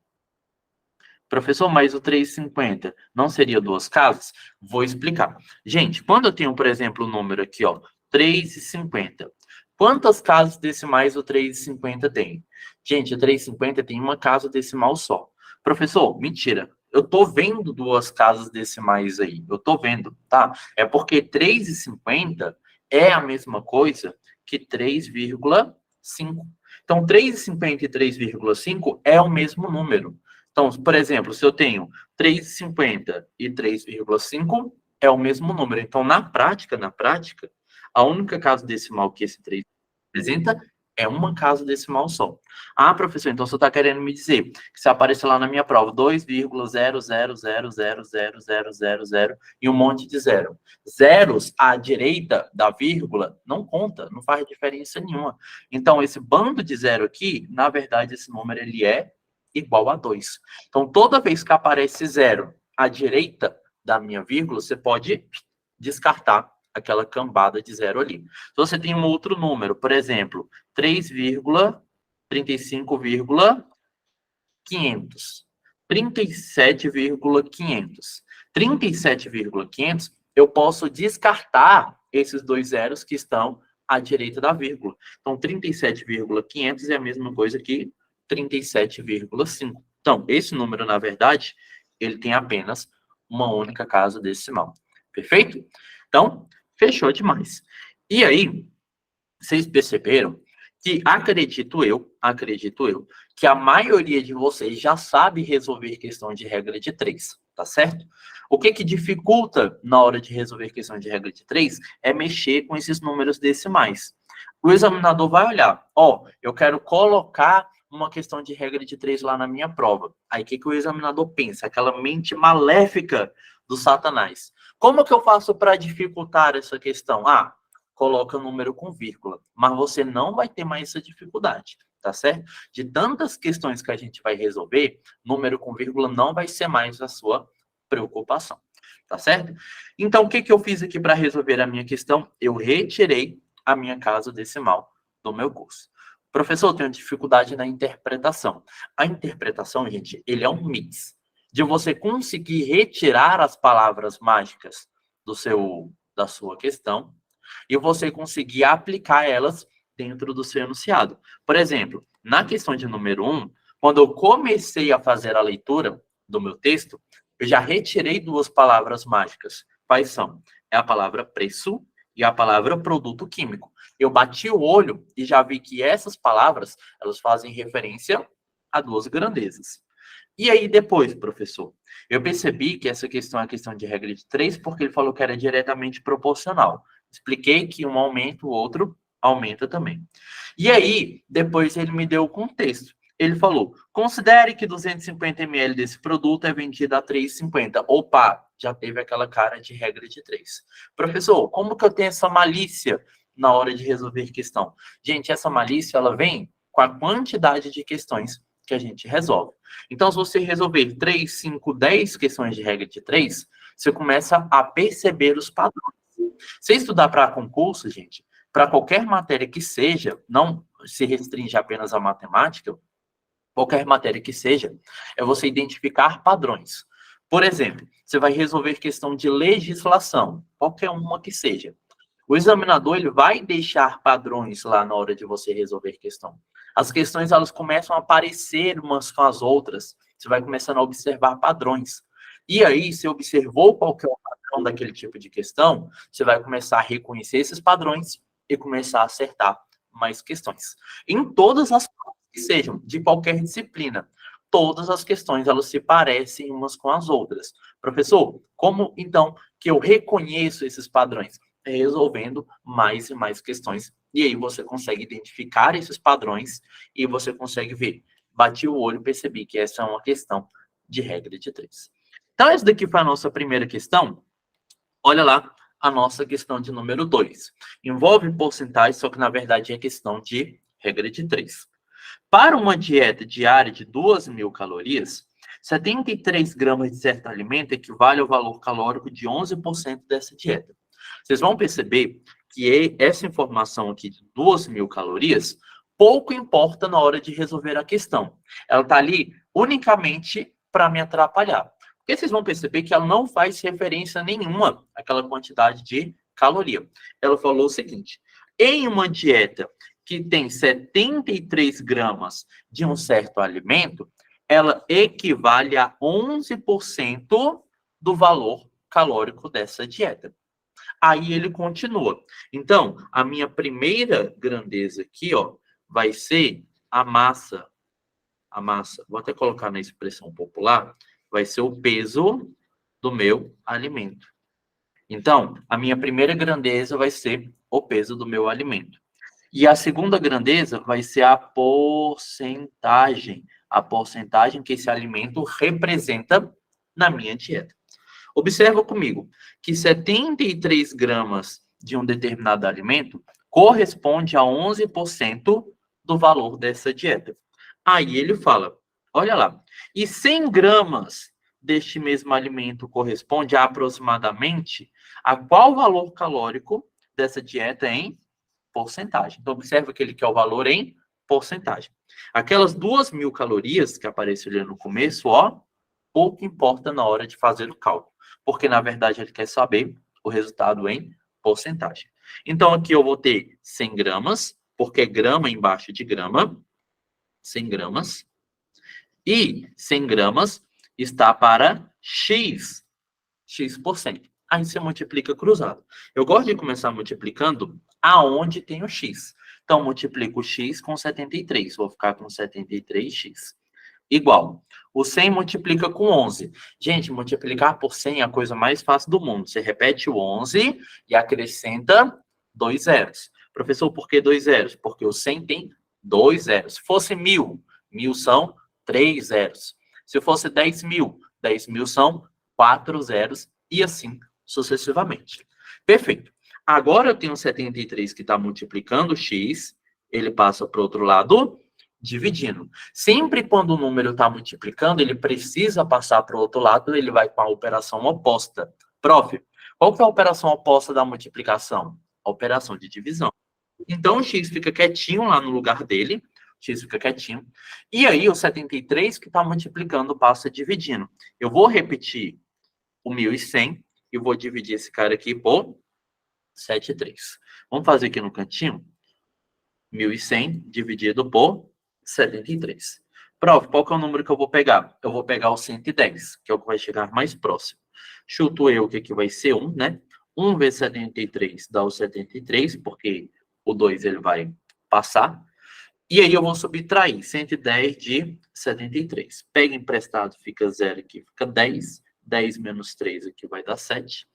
Speaker 1: Professor, mas o 3,50 não seria duas casas? Vou explicar. Gente, quando eu tenho, por exemplo, o número aqui, ó, 3,50. Quantas casas decimais o 3,50 tem? Gente, o 3,50 tem uma casa decimal só. Professor, mentira. Eu tô vendo duas casas decimais aí. Eu tô vendo, tá? É porque 3,50 é a mesma coisa que 3,5. Então, 3,50 e 3,5 é o mesmo número. Então, por exemplo, se eu tenho 3,50 e 3,5, é o mesmo número. Então, na prática, a única casa decimal que esse 3 representa é uma casa decimal só. Ah, professor, então você está querendo me dizer que se aparecer lá na minha prova 2,000000000 e um monte de zero. Zeros à direita da vírgula não conta, não faz diferença nenhuma. Então, esse bando de zero aqui, na verdade, esse número ele é igual a 2. Então, toda vez que aparece zero à direita da minha vírgula, você pode descartar aquela cambada de zero ali. Se você tem um outro número, por exemplo, 3,35,500, 37,500. 37,500, eu posso descartar esses dois zeros que estão à direita da vírgula. Então, 37,500 é a mesma coisa que 37,5. Então, esse número, na verdade, ele tem apenas uma única casa decimal. Perfeito? Então, fechou demais. E aí, vocês perceberam que, acredito eu, que a maioria de vocês já sabe resolver questão de regra de 3, tá certo? O que dificulta na hora de resolver questão de regra de 3 é mexer com esses números decimais. O examinador vai olhar, eu quero colocar uma questão de regra de 3 lá na minha prova. Aí o que o examinador pensa? Aquela mente maléfica do Satanás. Como que eu faço para dificultar essa questão? Coloca o número com vírgula, mas você não vai ter mais essa dificuldade, tá certo? De tantas questões que a gente vai resolver, número com vírgula não vai ser mais a sua preocupação, tá certo? Então, o que eu fiz aqui para resolver a minha questão? Eu retirei a minha casa decimal do meu curso. Professor, eu tenho dificuldade na interpretação. A interpretação, gente, ele é um mix de você conseguir retirar as palavras mágicas da sua questão e você conseguir aplicar elas dentro do seu enunciado. Por exemplo, na questão de número 1, quando eu comecei a fazer a leitura do meu texto, eu já retirei duas palavras mágicas. Quais são? É a palavra preço e a palavra produto químico. Eu bati o olho e já vi que essas palavras, elas fazem referência a duas grandezas. E aí depois, professor, eu percebi que essa questão é a questão de regra de 3, porque ele falou que era diretamente proporcional. Expliquei que um aumenta, o outro aumenta também. E aí, depois ele me deu o contexto. Ele falou, considere que 250 ml desse produto é vendido a 3,50. Opa, já teve aquela cara de regra de 3. Professor, como que eu tenho essa malícia na hora de resolver questão? Gente, essa malícia, ela vem com a quantidade de questões que a gente resolve. Então, se você resolver 3, 5, 10 questões de regra de 3, você começa a perceber os padrões. Se estudar para concurso, gente, para qualquer matéria que seja, não se restringe apenas à matemática, qualquer matéria que seja, é você identificar padrões. Por exemplo, você vai resolver questão de legislação, qualquer uma que seja. O examinador ele vai deixar padrões lá na hora de você resolver questão. As questões elas começam a aparecer umas com as outras. Você vai começando a observar padrões. E aí, se observou qual que é o padrão daquele tipo de questão, você vai começar a reconhecer esses padrões e começar a acertar mais questões. Em todas as provas que sejam, de qualquer disciplina, todas as questões elas se parecem umas com as outras. Professor, como então que eu reconheço esses padrões? Resolvendo mais e mais questões. E aí você consegue identificar esses padrões e você consegue ver. Bati o olho e percebi que essa é uma questão de regra de 3. Então, essa daqui foi a nossa primeira questão. Olha lá a nossa questão de número 2. Envolve porcentagem, só que na verdade é questão de regra de 3. Para uma dieta diária de 2.000 calorias, 73 gramas de certo alimento equivale ao valor calórico de 11% dessa dieta. Vocês vão perceber que essa informação aqui de 2.000 calorias pouco importa na hora de resolver a questão. Ela está ali unicamente para me atrapalhar. Porque vocês vão perceber que ela não faz referência nenhuma àquela quantidade de caloria. Ela falou o seguinte, em uma dieta que tem 73 gramas de um certo alimento, ela equivale a 11% do valor calórico dessa dieta. Aí ele continua. Então, a minha primeira grandeza aqui, vai ser a massa. A massa, vou até colocar na expressão popular, vai ser o peso do meu alimento. Então, a minha primeira grandeza vai ser o peso do meu alimento. E a segunda grandeza vai ser a porcentagem que esse alimento representa na minha dieta. Observa comigo que 73 gramas de um determinado alimento corresponde a 11% do valor dessa dieta. Aí ele fala, olha lá, e 100 gramas deste mesmo alimento corresponde a aproximadamente a qual valor calórico dessa dieta em porcentagem. Então, observa que ele quer o valor em porcentagem. Aquelas 2.000 calorias que apareceu ali no começo, ó, pouco importa na hora de fazer o cálculo, porque, na verdade, ele quer saber o resultado em porcentagem. Então, aqui eu vou ter 100 gramas, porque grama embaixo de grama, 100 gramas, e 100 gramas está para x, x%. Aí você multiplica cruzado. Eu gosto de começar multiplicando aonde tem o x. Então, multiplico o x com 73. Vou ficar com 73x. Igual. O 100 multiplica com 11. Gente, multiplicar por 100 é a coisa mais fácil do mundo. Você repete o 11 e acrescenta 2 zeros. Professor, por que 2 zeros? Porque o 100 tem 2 zeros. Se fosse 1.000, 1.000 são 3 zeros. Se fosse 10.000, 10.000 são 4 zeros e assim sucessivamente. Perfeito. Agora eu tenho 73 que está multiplicando x, ele passa para o outro lado, dividindo. Sempre quando o número está multiplicando, ele precisa passar para o outro lado, ele vai com a operação oposta. Prof, qual que é a operação oposta da multiplicação? A operação de divisão. Então, o x fica quietinho lá no lugar dele, x fica quietinho. E aí, o 73 que está multiplicando passa dividindo. Eu vou repetir o 1.100 e vou dividir esse cara aqui por 7,3. Vamos fazer aqui no cantinho. 1.100 dividido por 73. Prof, qual que é o número que eu vou pegar? Eu vou pegar o 110, que é o que vai chegar mais próximo. Chuto eu que aqui vai ser 1, né? 1 vezes 73 dá o 73, porque o 2 ele vai passar. E aí eu vou subtrair 110 de 73. Pega emprestado, fica 0 aqui, fica 10. 10 menos 3 aqui vai dar 7.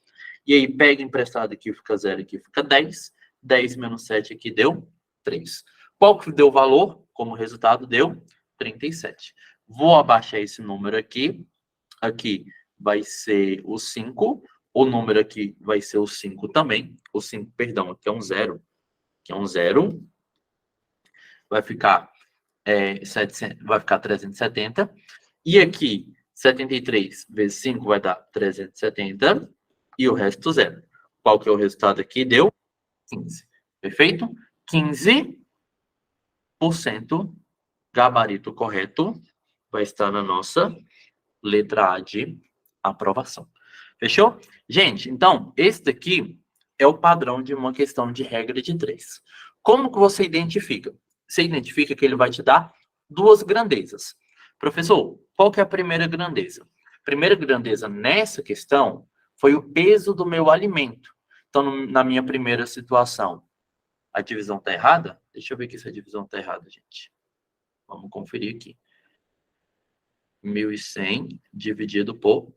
Speaker 1: E aí pega emprestado aqui, fica 0 aqui, fica 10. 10 menos 7 aqui deu 3. Qual que deu o valor? Como resultado deu 37. Vou abaixar esse número aqui. Aqui vai ser o 5. O número aqui vai ser o 5 também. O 5, perdão, aqui é um 0. Aqui é um 0. Vai ficar, 700, vai ficar 370. E aqui, 73 vezes 5 vai dar 370. E o resto, 0. Qual que é o resultado aqui? Deu 15. Perfeito? 15% gabarito correto vai estar na nossa letra A de aprovação. Fechou? Gente, então, esse daqui é o padrão de uma questão de regra de 3. Como que você identifica? Você identifica que ele vai te dar duas grandezas. Professor, qual que é a primeira grandeza? A primeira grandeza nessa questão foi o peso do meu alimento. Então, na minha primeira situação, a divisão está errada? Deixa eu ver aqui se a divisão está errada, gente. Vamos conferir aqui. 1.100 dividido por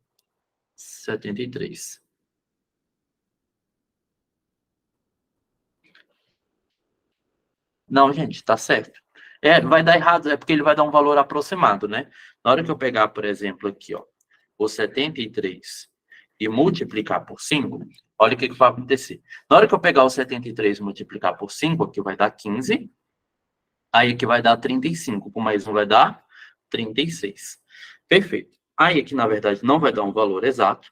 Speaker 1: 73. Não, gente, tá certo. Vai dar errado, é porque ele vai dar um valor aproximado, né? Na hora que eu pegar, por exemplo, aqui, ó, o 73 e multiplicar por 5, olha o que vai acontecer. Na hora que eu pegar o 73 e multiplicar por 5, aqui vai dar 15. Aí aqui vai dar 35. Com mais um vai dar 36. Perfeito. Aí aqui, na verdade, não vai dar um valor exato.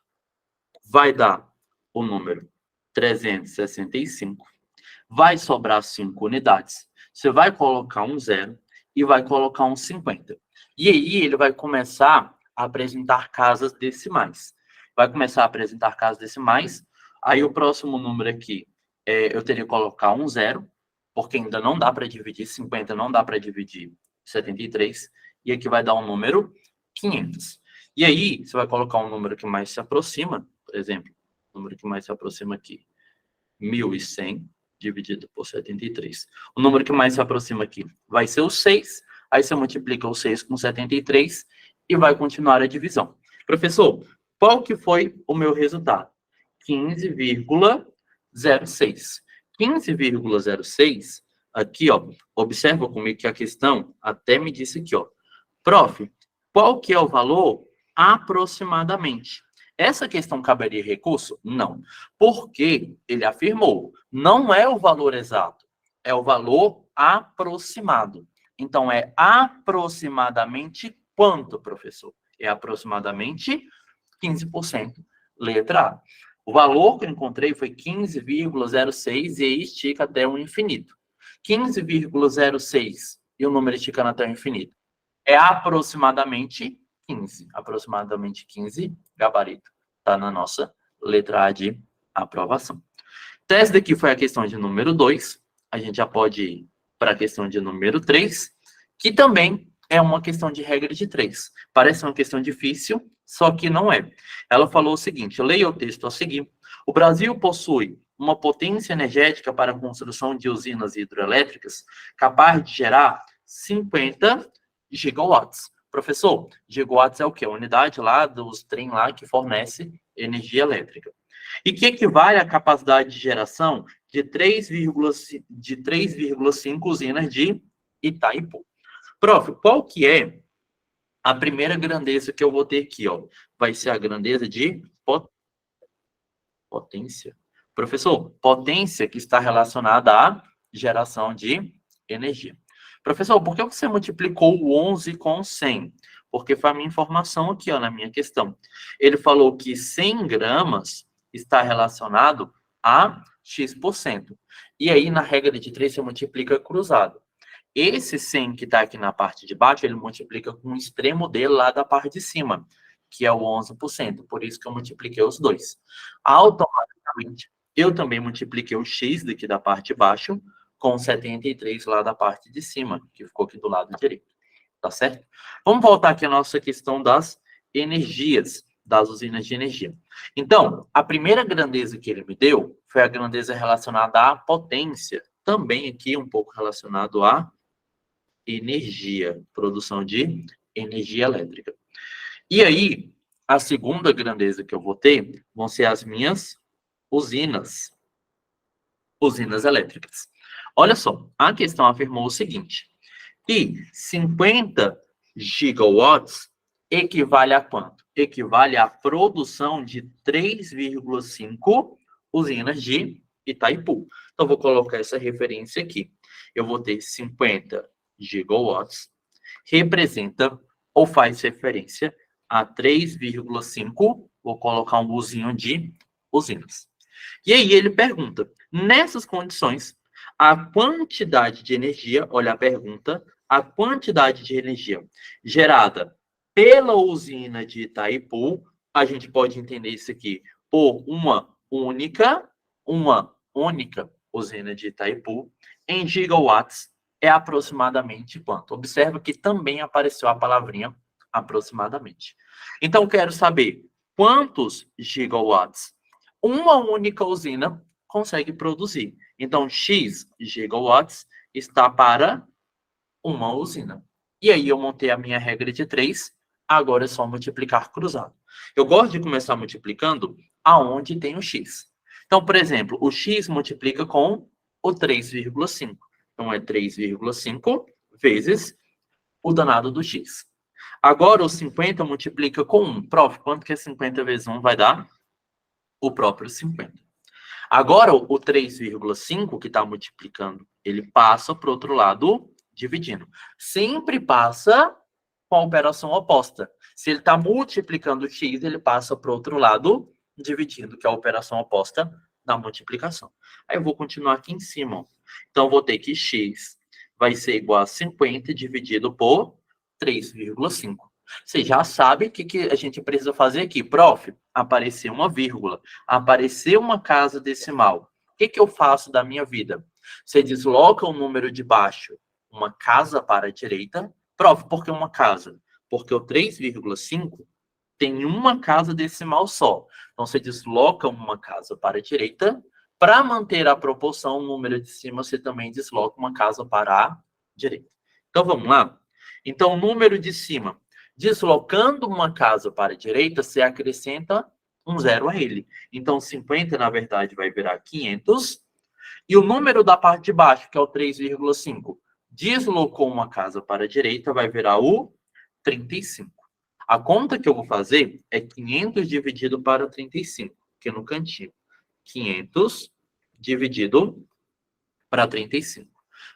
Speaker 1: Vai dar o número 365. Vai sobrar 5 unidades. Você vai colocar um 0 e vai colocar um 50. E aí ele vai começar a apresentar casas decimais. Vai começar a apresentar casas decimais. Aí o próximo número aqui, eu teria que colocar um 0, porque ainda não dá para dividir 50, não dá para dividir 73. E aqui vai dar um número 500. E aí você vai colocar um número que mais se aproxima, por exemplo, o número que mais se aproxima aqui, 1.100 dividido por 73. O número que mais se aproxima aqui vai ser o 6. Aí você multiplica o 6 com 73 e vai continuar a divisão. Professor, qual que foi o meu resultado? 15,06. 15,06, aqui, ó, observa comigo que a questão até me disse aqui, ó. Prof, qual que é o valor aproximadamente? Essa questão caberia recurso? Não. Porque ele afirmou, não é o valor exato, é o valor aproximado. Então, é aproximadamente quanto, professor? É aproximadamente 15%. Letra A. O valor que eu encontrei foi 15,06 e aí estica até o infinito. 15,06 e o número esticando até o infinito. É aproximadamente 15. Aproximadamente 15 gabarito. Está na nossa letra A de aprovação. Então, essa daqui foi a questão de número 2. A gente já pode ir para a questão de número 3, que também é uma questão de regra de 3. Parece uma questão difícil, só que não é. Ela falou o seguinte, leia o texto a seguir. O Brasil possui uma potência energética para a construção de usinas hidrelétricas capaz de gerar 50 gigawatts. Professor, gigawatts é o quê? A unidade lá dos trem lá que fornece energia elétrica. E que equivale à capacidade de geração de 3,5 usinas de Itaipu. Prof, qual que é a primeira grandeza que eu vou ter aqui? Ó? Vai ser a grandeza de potência. Professor, potência que está relacionada à geração de energia. Professor, por que você multiplicou o 11 com 100? Porque foi a minha informação aqui, ó, na minha questão. Ele falou que 100 gramas está relacionado a X%. E aí, na regra de 3, você multiplica cruzado. Esse 100 que está aqui na parte de baixo, ele multiplica com o extremo dele lá da parte de cima, que é o 11%. Por isso que eu multipliquei os dois. Automaticamente, eu também multipliquei o X daqui da parte de baixo com 73 lá da parte de cima, que ficou aqui do lado direito. Tá certo? Vamos voltar aqui à nossa questão das energias, das usinas de energia. Então, a primeira grandeza que ele me deu foi a grandeza relacionada à potência, também aqui um pouco relacionado à energia, produção de energia elétrica. E aí, a segunda grandeza que eu vou ter vão ser as minhas usinas elétricas. Olha só, a questão afirmou o seguinte, que 50 gigawatts equivale a quanto? Equivale à produção de 3,5 usinas de Itaipu. Então, vou colocar essa referência aqui. Eu vou ter 50 gigawatts, representa ou faz referência a 3,5, vou colocar um uzinho de usinas. E aí ele pergunta, nessas condições, a quantidade de energia, olha a pergunta, a quantidade de energia gerada pela usina de Itaipu, a gente pode entender isso aqui por uma única usina de Itaipu, em gigawatts, é aproximadamente quanto? Observa que também apareceu a palavrinha aproximadamente. Então, quero saber quantos gigawatts uma única usina consegue produzir. Então, X gigawatts está para uma usina. E aí eu montei a minha regra de 3, agora é só multiplicar cruzado. Eu gosto de começar multiplicando aonde tem o X. Então, por exemplo, o X multiplica com o 3,5. Então, é 3,5 vezes o danado do X. Agora, o 50 multiplica com 1. Prof, quanto que é 50 vezes 1 vai dar? O próprio 50. Agora, o 3,5 que está multiplicando, ele passa para o outro lado, dividindo. Sempre passa com a operação oposta. Se ele está multiplicando x, ele passa para o outro lado, dividindo, que é a operação oposta da multiplicação. Aí eu vou continuar aqui em cima. Então, eu vou ter que x vai ser igual a 50 dividido por 3,5. Você já sabe o que a gente precisa fazer aqui. Prof, apareceu uma vírgula, apareceu uma casa decimal. O que eu faço da minha vida? Você desloca o número de baixo, uma casa para a direita. Prof, por que uma casa? Porque o 3,5 tem uma casa decimal só. Então, você desloca uma casa para a direita. Para manter a proporção, o número de cima, você também desloca uma casa para a direita. Então, vamos lá? Então, o número de cima, deslocando uma casa para a direita, você acrescenta um zero a ele. Então, 50, na verdade, vai virar 500. E o número da parte de baixo, que é o 3,5, deslocou uma casa para a direita, vai virar o 35. A conta que eu vou fazer é 500 dividido para 35, aqui no cantinho. 500 dividido para 35.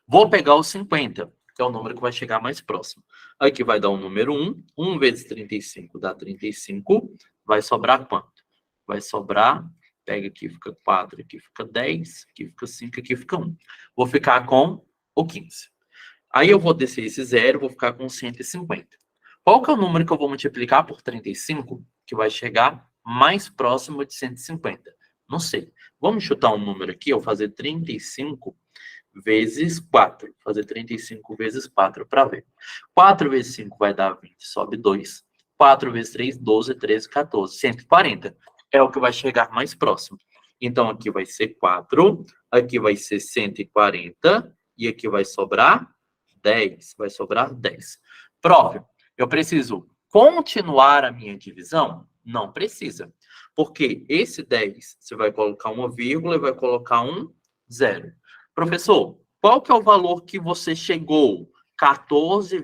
Speaker 1: Vou pegar os 50. que é o número que vai chegar mais próximo. Aqui vai dar o número 1. 1 vezes 35 dá 35. Vai sobrar quanto? Vai sobrar, pega aqui, fica 4, aqui fica 10, aqui fica 5, aqui fica 1. Vou ficar com o 15. Aí eu vou descer esse 0, vou ficar com 150. Qual que é o número que eu vou multiplicar por 35, que vai chegar mais próximo de 150? Não sei. Vamos chutar um número aqui, eu vou fazer 35 vezes 4. Fazer 35 vezes 4 para ver. 4 vezes 5 vai dar 20, sobe 2. 4 vezes 3, 12, 13, 14. 140 é o que vai chegar mais próximo. Então, aqui vai ser 4, aqui vai ser 140, e aqui vai sobrar 10. Vai sobrar 10. Prof, eu preciso continuar a minha divisão? Não precisa. Porque esse 10, você vai colocar uma vírgula e vai colocar um 0. Professor, qual que é o valor que você chegou? 14,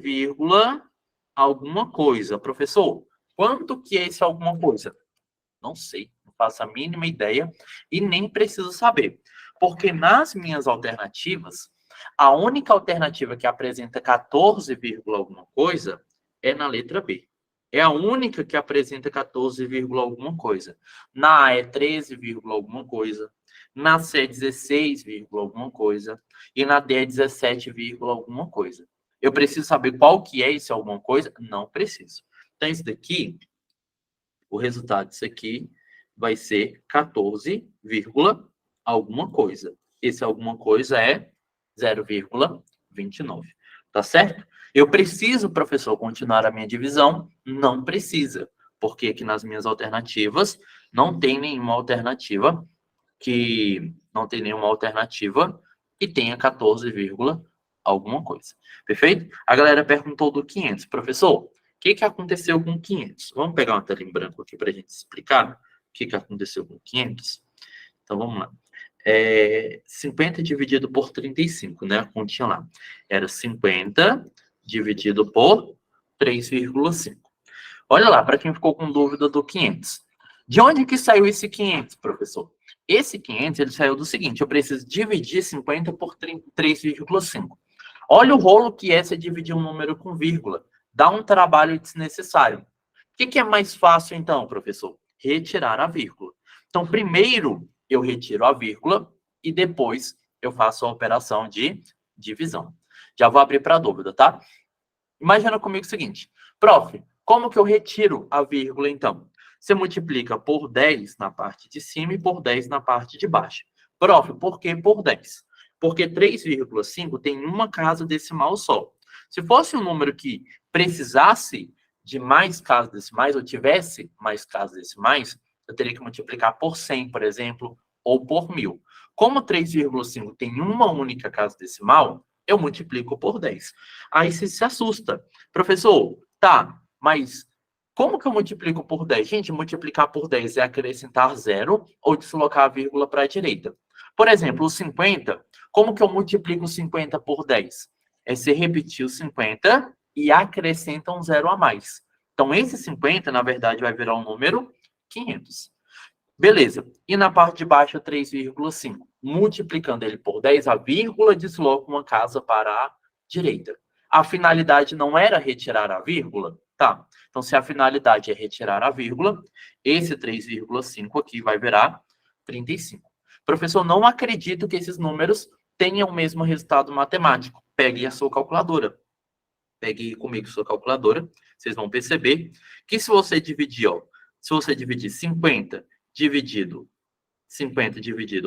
Speaker 1: alguma coisa. Professor, quanto que é esse alguma coisa? Não sei, não faço a mínima ideia e nem preciso saber. Porque nas minhas alternativas, a única alternativa que apresenta 14, alguma coisa é na letra B. É a única que apresenta 14, alguma coisa. Na A é 13, alguma coisa. Na C é 16, alguma coisa. E na D é 17, alguma coisa. Eu preciso saber qual que é esse alguma coisa? Não preciso. Então, isso daqui, o resultado disso aqui vai ser 14, alguma coisa. Esse alguma coisa é 0,29. Tá certo? Eu preciso, professor, continuar a minha divisão? Não precisa, porque aqui nas minhas alternativas não tem nenhuma alternativa que tenha 14, alguma coisa. Perfeito? A galera perguntou do 500. Professor, o que aconteceu com 500? Vamos pegar uma tela em branco aqui para a gente explicar o que aconteceu com 500? Então, vamos lá. 50 dividido por 35, né? A continha lá. Era 50 dividido por 3,5. Olha lá, para quem ficou com dúvida do 500. De onde que saiu esse 500, professor? Esse 500, ele saiu do seguinte, eu preciso dividir 50 por 3,5. Olha o rolo que é você dividir um número com vírgula. Dá um trabalho desnecessário. O que é mais fácil, então, professor? Retirar a vírgula. Então, primeiro eu retiro a vírgula e depois eu faço a operação de divisão. Já vou abrir para dúvida, tá? Imagina comigo o seguinte. Prof, como que eu retiro a vírgula, então? Você multiplica por 10 na parte de cima e por 10 na parte de baixo. Prof, por que por 10? Porque 3,5 tem uma casa decimal só. Se fosse um número que precisasse de mais casas decimais, ou tivesse mais casas decimais, eu teria que multiplicar por 100, por exemplo, ou por 1000. Como 3,5 tem uma única casa decimal, eu multiplico por 10. Aí você se assusta. Professor, tá, mas como que eu multiplico por 10? Gente, multiplicar por 10 é acrescentar 0 ou deslocar a vírgula para a direita. Por exemplo, o 50, como que eu multiplico 50 por 10? É você repetir o 50 e acrescenta um 0 a mais. Então, esse 50, na verdade, vai virar o número 500. Beleza. E na parte de baixo, 3,5. Multiplicando ele por 10, a vírgula desloca uma casa para a direita. A finalidade não era retirar a vírgula? Tá. Então, se a finalidade é retirar a vírgula, esse 3,5 aqui vai virar 35. Professor, não acredito que esses números tenham o mesmo resultado matemático. Pegue a sua calculadora. Pegue comigo a sua calculadora. Vocês vão perceber que se você dividir 50 dividido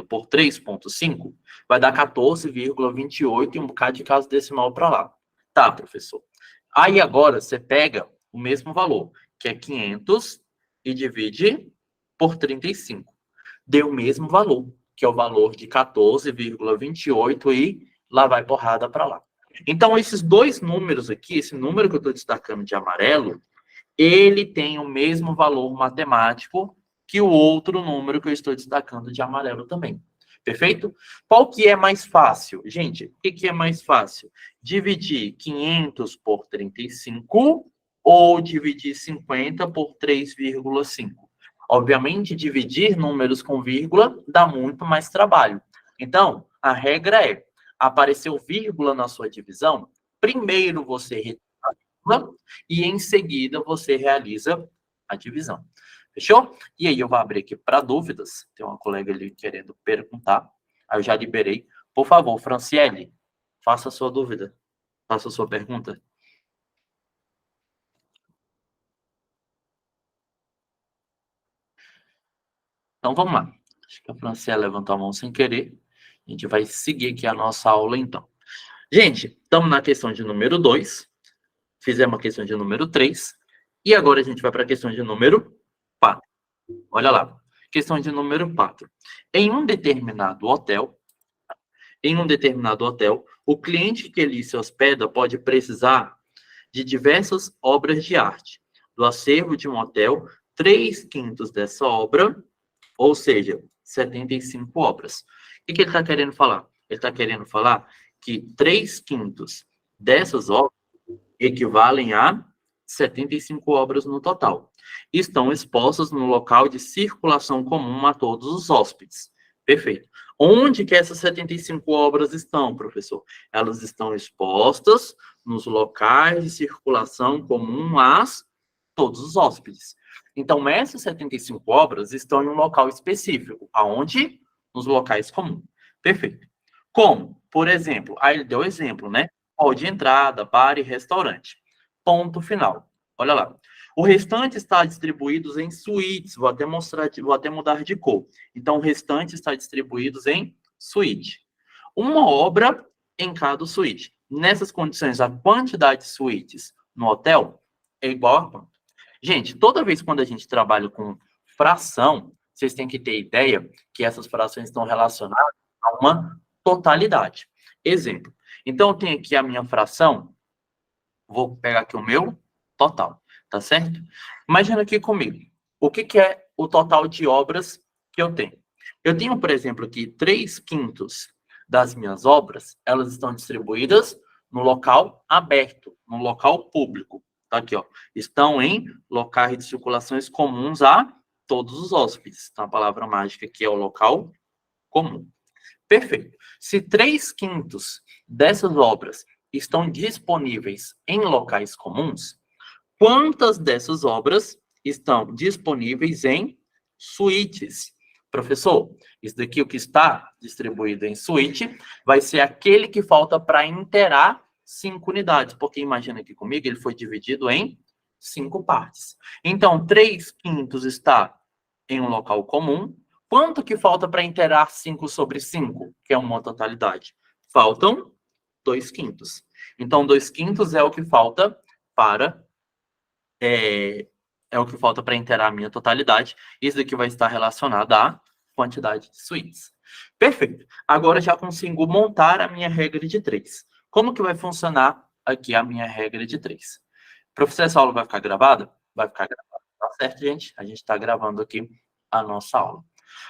Speaker 1: por 3,5, vai dar 14,28 e um bocado de casa decimal para lá. Tá, professor. Aí agora você pega o mesmo valor, que é 500, e divide por 35. Deu o mesmo valor, que é o valor de 14,28 e lá vai porrada para lá. Então, esses dois números aqui, esse número que eu estou destacando de amarelo, ele tem o mesmo valor matemático que o outro número que eu estou destacando de amarelo também. Perfeito? Qual que é mais fácil? Gente, o que é mais fácil? Dividir 500 por 35 ou dividir 50 por 3,5? Obviamente, dividir números com vírgula dá muito mais trabalho. Então, a regra é, apareceu vírgula na sua divisão, primeiro você retira a vírgula e em seguida você realiza a divisão. Fechou? E aí eu vou abrir aqui para dúvidas. Tem uma colega ali querendo perguntar. Aí eu já liberei. Por favor, Franciele, faça a sua dúvida. Faça a sua pergunta. Então vamos lá. Acho que a Franciele levantou a mão sem querer. A gente vai seguir aqui a nossa aula então. Gente, estamos na questão de número 2. Fizemos a questão de número 3. E agora a gente vai para a questão de número 4. Olha lá. Questão de número 4. Em um determinado hotel, o cliente que ali se hospeda pode precisar de diversas obras de arte. Do acervo de um hotel, 3/5 dessa obra, ou seja, 75 obras. O que ele está querendo falar? Ele está querendo falar que 3/5 dessas obras equivalem a 75 obras no total. Estão expostas no local de circulação comum a todos os hóspedes. Perfeito. Onde que essas 75 obras estão, professor? Elas estão expostas nos locais de circulação comum a todos os hóspedes. Então, essas 75 obras estão em um local específico. Aonde? Nos locais comuns. Perfeito. Como? Por exemplo, aí ele deu exemplo, né? Hall de entrada, bar e restaurante. Ponto final. Olha lá. O restante está distribuído em suítes. Vou até mudar de cor. Então, o restante está distribuído em suíte. Uma obra em cada suíte. Nessas condições, a quantidade de suítes no hotel é igual a quanto? Gente, toda vez quando a gente trabalha com fração, vocês têm que ter ideia que essas frações estão relacionadas a uma totalidade. Exemplo. Então, eu tenho aqui a minha fração, vou pegar aqui o meu total, tá certo? Imagina aqui comigo, o que é o total de obras que eu tenho? Eu tenho, por exemplo, aqui 3/5 das minhas obras, elas estão distribuídas no local aberto, no local público. Tá aqui, ó. Estão em locais de circulações comuns a todos os hóspedes. Então, a palavra mágica aqui é o local comum. Perfeito. Se 3/5 dessas obras estão disponíveis em locais comuns, quantas dessas obras estão disponíveis em suítes? Professor, isso daqui, o que está distribuído em suíte, vai ser aquele que falta para inteirar 5 unidades, porque imagina aqui comigo, ele foi dividido em 5 partes. Então, 3/5 está em um local comum. Quanto que falta para inteirar 5/5, que é uma totalidade? Faltam 2/5. Então, 2/5 é o que falta para o que falta para inteirar a minha totalidade. Isso daqui vai estar relacionado à quantidade de suítes. Perfeito. Agora já consigo montar a minha regra de 3. Como que vai funcionar aqui a minha regra de 3? Professor, essa aula vai ficar gravada? Vai ficar gravada. Tá certo, gente? A gente está gravando aqui a nossa aula.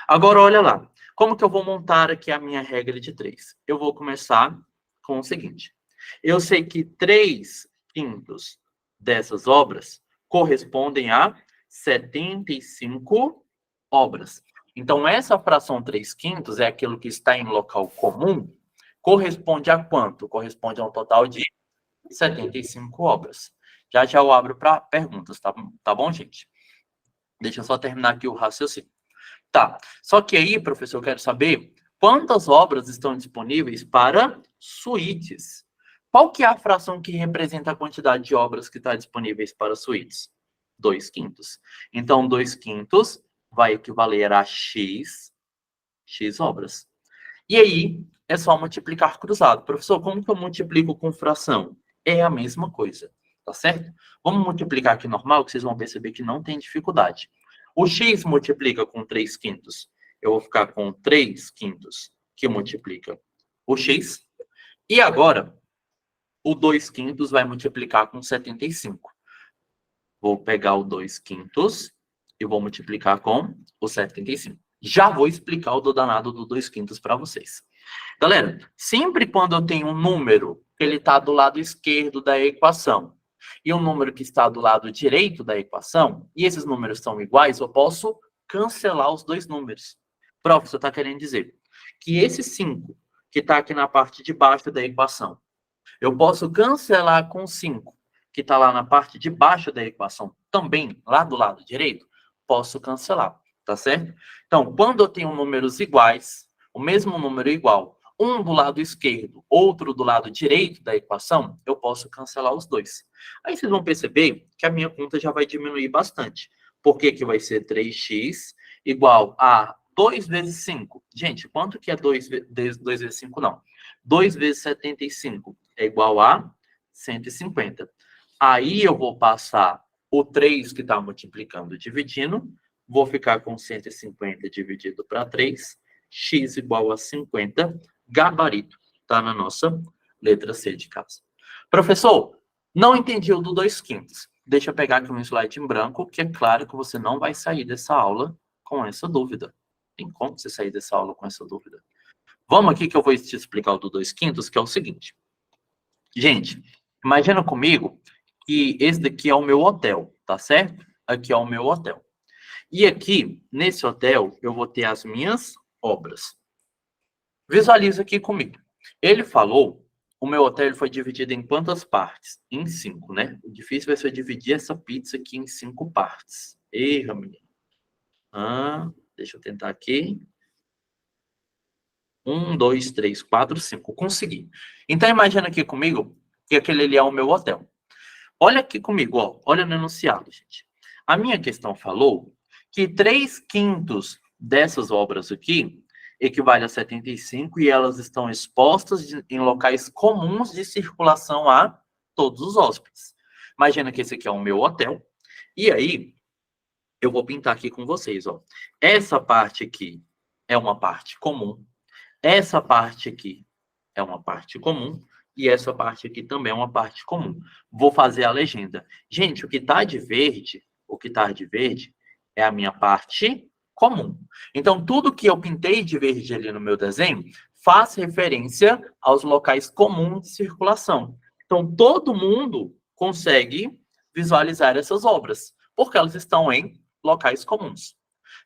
Speaker 1: Agora, olha lá. Como que eu vou montar aqui a minha regra de 3? Eu vou começar com o seguinte. Eu sei que 3/5 dessas obras correspondem a 75 obras. Então, essa fração 3/5 é aquilo que está em local comum, corresponde a quanto? Corresponde a um total de 75 obras. Já já eu abro para perguntas, tá bom, gente? Deixa eu só terminar aqui o raciocínio. Tá, só que aí, professor, eu quero saber quantas obras estão disponíveis para suítes. Qual que é a fração que representa a quantidade de obras que está disponíveis para suítes? 2/5. Então, 2/5 vai equivaler a x obras. E aí, é só multiplicar cruzado. Professor, como que eu multiplico com fração? É a mesma coisa, tá certo? Vamos multiplicar aqui normal, que vocês vão perceber que não tem dificuldade. O x multiplica com 3/5. Eu vou ficar com 3/5, que multiplica o x. E agora, o 2/5 vai multiplicar com 75. Vou pegar o 2/5 e vou multiplicar com o 75. Já vou explicar o do danado do 2/5 para vocês. Galera, sempre quando eu tenho um número que ele está do lado esquerdo da equação e um número que está do lado direito da equação, e esses números são iguais, eu posso cancelar os dois números. Prof, você está querendo dizer que esse 5, que está aqui na parte de baixo da equação, Eu posso cancelar com 5, que está lá na parte de baixo da equação, também, lá do lado direito, posso cancelar, tá certo? Então, quando eu tenho números iguais, o mesmo número igual, um do lado esquerdo, outro do lado direito da equação, eu posso cancelar os dois. Aí vocês vão perceber que a minha conta já vai diminuir bastante. Por que que vai ser 3x igual a 2 vezes 5? Gente, quanto que é 2 vezes 5? Não. 2 vezes 75 é igual a 150. Aí eu vou passar o 3 que está multiplicando dividindo, vou ficar com 150 dividido para 3, x igual a 50, gabarito. Está na nossa letra C de casa. Professor, não entendi o do 2/5. Deixa eu pegar aqui um slide em branco, que é claro que você não vai sair dessa aula com essa dúvida. Tem como você sair dessa aula com essa dúvida? Vamos aqui que eu vou te explicar o do 2/5, que é o seguinte. Gente, imagina comigo que esse daqui é o meu hotel, tá certo? Aqui é o meu hotel. E aqui, nesse hotel, eu vou ter as minhas obras. Visualiza aqui comigo. Ele falou, o meu hotel foi dividido em quantas partes? Em 5, né? O difícil vai ser dividir essa pizza aqui em 5 partes. Erra, menino. Deixa eu tentar aqui. 1, 2, 3, 4, 5. Consegui. Então, imagina aqui comigo que aquele ali é o meu hotel. Olha aqui comigo, ó. Olha no enunciado, gente. A minha questão falou que 3/5 dessas obras aqui equivale a 75 e elas estão expostas em locais comuns de circulação a todos os hóspedes. Imagina que esse aqui é o meu hotel. E aí, eu vou pintar aqui com vocês, ó. Essa parte aqui é uma parte comum. Essa parte aqui é uma parte comum. E essa parte aqui também é uma parte comum. Vou fazer a legenda. Gente, o que está de verde é a minha parte comum. Então, tudo que eu pintei de verde ali no meu desenho faz referência aos locais comuns de circulação. Então, todo mundo consegue visualizar essas obras, porque elas estão em locais comuns.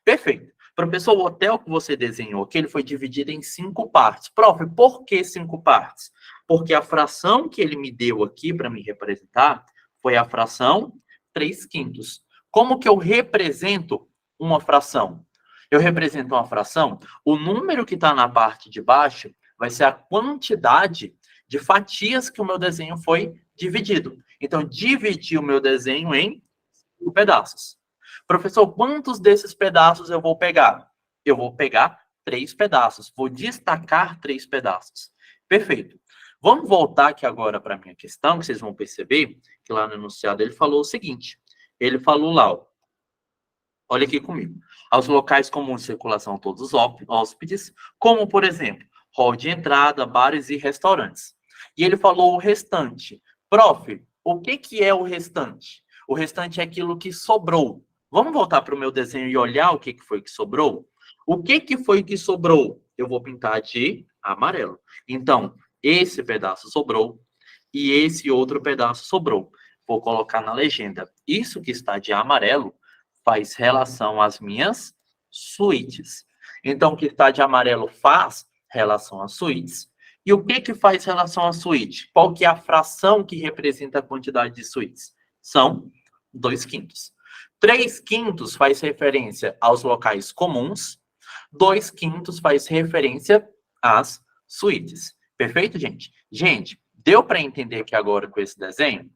Speaker 1: Perfeito. Professor, o hotel que você desenhou aqui, ele foi dividido em 5 partes. Prof, por que 5 partes? Porque a fração que ele me deu aqui para me representar foi a fração 3/5. Como que eu represento uma fração? Eu represento uma fração, o número que está na parte de baixo vai ser a quantidade de fatias que o meu desenho foi dividido. Então, dividi o meu desenho em 5 pedaços. Professor, quantos desses pedaços eu vou pegar? Eu vou pegar 3 pedaços. Vou destacar 3 pedaços. Perfeito. Vamos voltar aqui agora para a minha questão, que vocês vão perceber que lá no enunciado ele falou o seguinte. Ele falou lá, ó, olha aqui comigo. Aos locais comuns de circulação todos os hóspedes, como, por exemplo, hall de entrada, bares e restaurantes. E ele falou o restante. Prof, o que é o restante? O restante é aquilo que sobrou. Vamos voltar para o meu desenho e olhar o que foi que sobrou? O que foi que sobrou? Eu vou pintar de amarelo. Então, esse pedaço sobrou e esse outro pedaço sobrou. Vou colocar na legenda. Isso que está de amarelo faz relação às minhas suítes. Então, o que está de amarelo faz relação às suítes. E o que faz relação à suíte? Qual que é a fração que representa a quantidade de suítes? São 2/5. 3/5 faz referência aos locais comuns. 2/5 faz referência às suítes. Perfeito, gente? Gente, deu para entender aqui agora com esse desenho?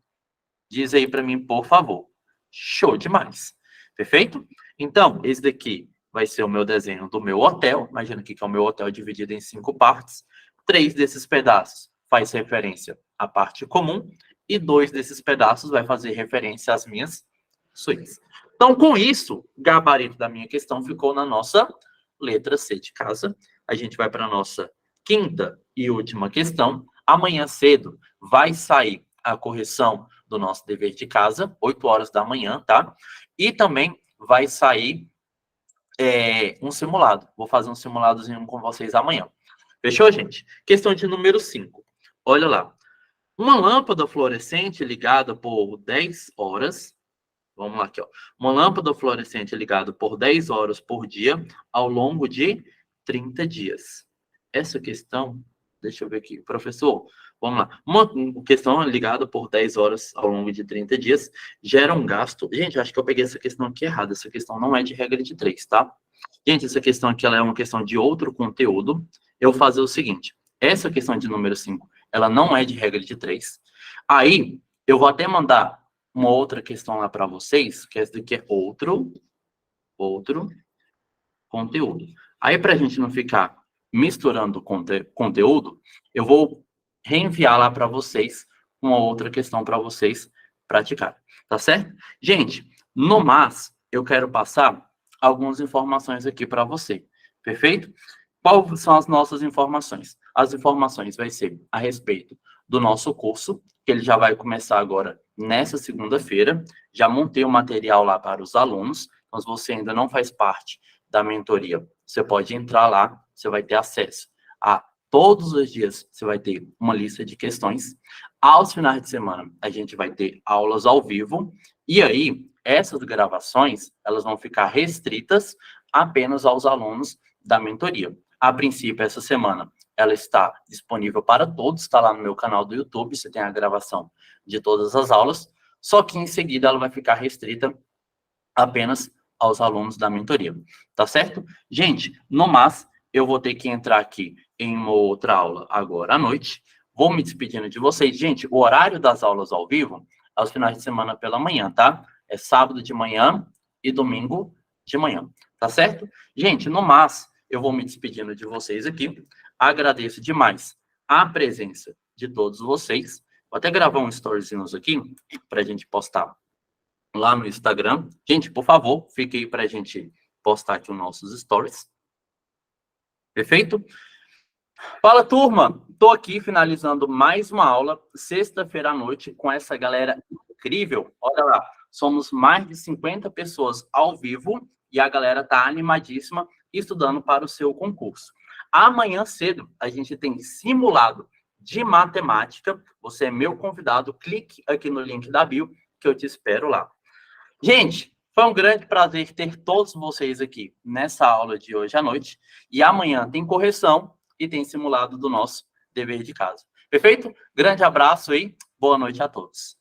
Speaker 1: Diz aí para mim, por favor. Show demais. Perfeito? Então, esse daqui vai ser o meu desenho do meu hotel. Imagina aqui que é o meu hotel dividido em 5 partes. 3 desses pedaços faz referência à parte comum e 2 desses pedaços vai fazer referência às minhas suítes. Então, com isso, o gabarito da minha questão ficou na nossa letra C de casa. A gente vai para a nossa quinta e última questão. Amanhã cedo vai sair a correção do nosso dever de casa, 8 horas da manhã, tá? E também vai sair um simulado. Vou fazer um simuladozinho com vocês amanhã. Fechou, gente? Questão de número 5. Olha lá. Uma lâmpada fluorescente ligada por 10 horas. Vamos lá aqui, ó. Uma lâmpada fluorescente ligada por 10 horas por dia ao longo de 30 dias. Essa questão, deixa eu ver aqui. Professor, Vamos lá. Uma questão ligada por 10 horas ao longo de 30 dias gera um gasto. Gente, acho que eu peguei essa questão aqui errada. Essa questão não é de regra de 3, tá? Gente, essa questão aqui ela é uma questão de outro conteúdo. Eu vou fazer o seguinte. Essa questão de número 5, ela não é de regra de 3. Aí, eu vou até mandar uma outra questão lá para vocês, que essa daqui é outro conteúdo. Aí, para a gente não ficar misturando conteúdo, eu vou reenviar lá para vocês uma outra questão para vocês praticarem, tá certo? Gente, no mais, eu quero passar algumas informações aqui para você, perfeito? Quais são as nossas informações? As informações vai ser a respeito do nosso curso, que ele já vai começar agora nessa segunda-feira. Já montei o material lá para os alunos, então se você ainda não faz parte da mentoria, você pode entrar lá, você vai ter acesso a todos os dias, você vai ter uma lista de questões. Aos finais de semana, a gente vai ter aulas ao vivo, e aí, essas gravações, elas vão ficar restritas apenas aos alunos da mentoria. A princípio, essa semana, ela está disponível para todos, está lá no meu canal do YouTube, você tem a gravação de todas as aulas, só que em seguida ela vai ficar restrita apenas aos alunos da mentoria, tá certo? Gente, no mais, eu vou ter que entrar aqui em uma outra aula agora à noite, vou me despedindo de vocês. Gente, o horário das aulas ao vivo, aos finais de semana pela manhã, tá? É sábado de manhã e domingo de manhã, tá certo? Gente, no mais, eu vou me despedindo de vocês aqui, agradeço demais a presença de todos vocês, vou até gravar um storyzinho aqui, para a gente postar lá no Instagram. Gente, por favor, fique aí para a gente postar aqui os nossos stories. Perfeito? Fala, turma! Estou aqui finalizando mais uma aula, sexta-feira à noite, com essa galera incrível. Olha lá, somos mais de 50 pessoas ao vivo e a galera está animadíssima estudando para o seu concurso. Amanhã cedo, a gente tem simulado de matemática. Você é meu convidado, clique aqui no link da bio, que eu te espero lá. Gente, foi um grande prazer ter todos vocês aqui nessa aula de hoje à noite. E amanhã tem correção e tem simulado do nosso dever de casa. Perfeito? Grande abraço e boa noite a todos.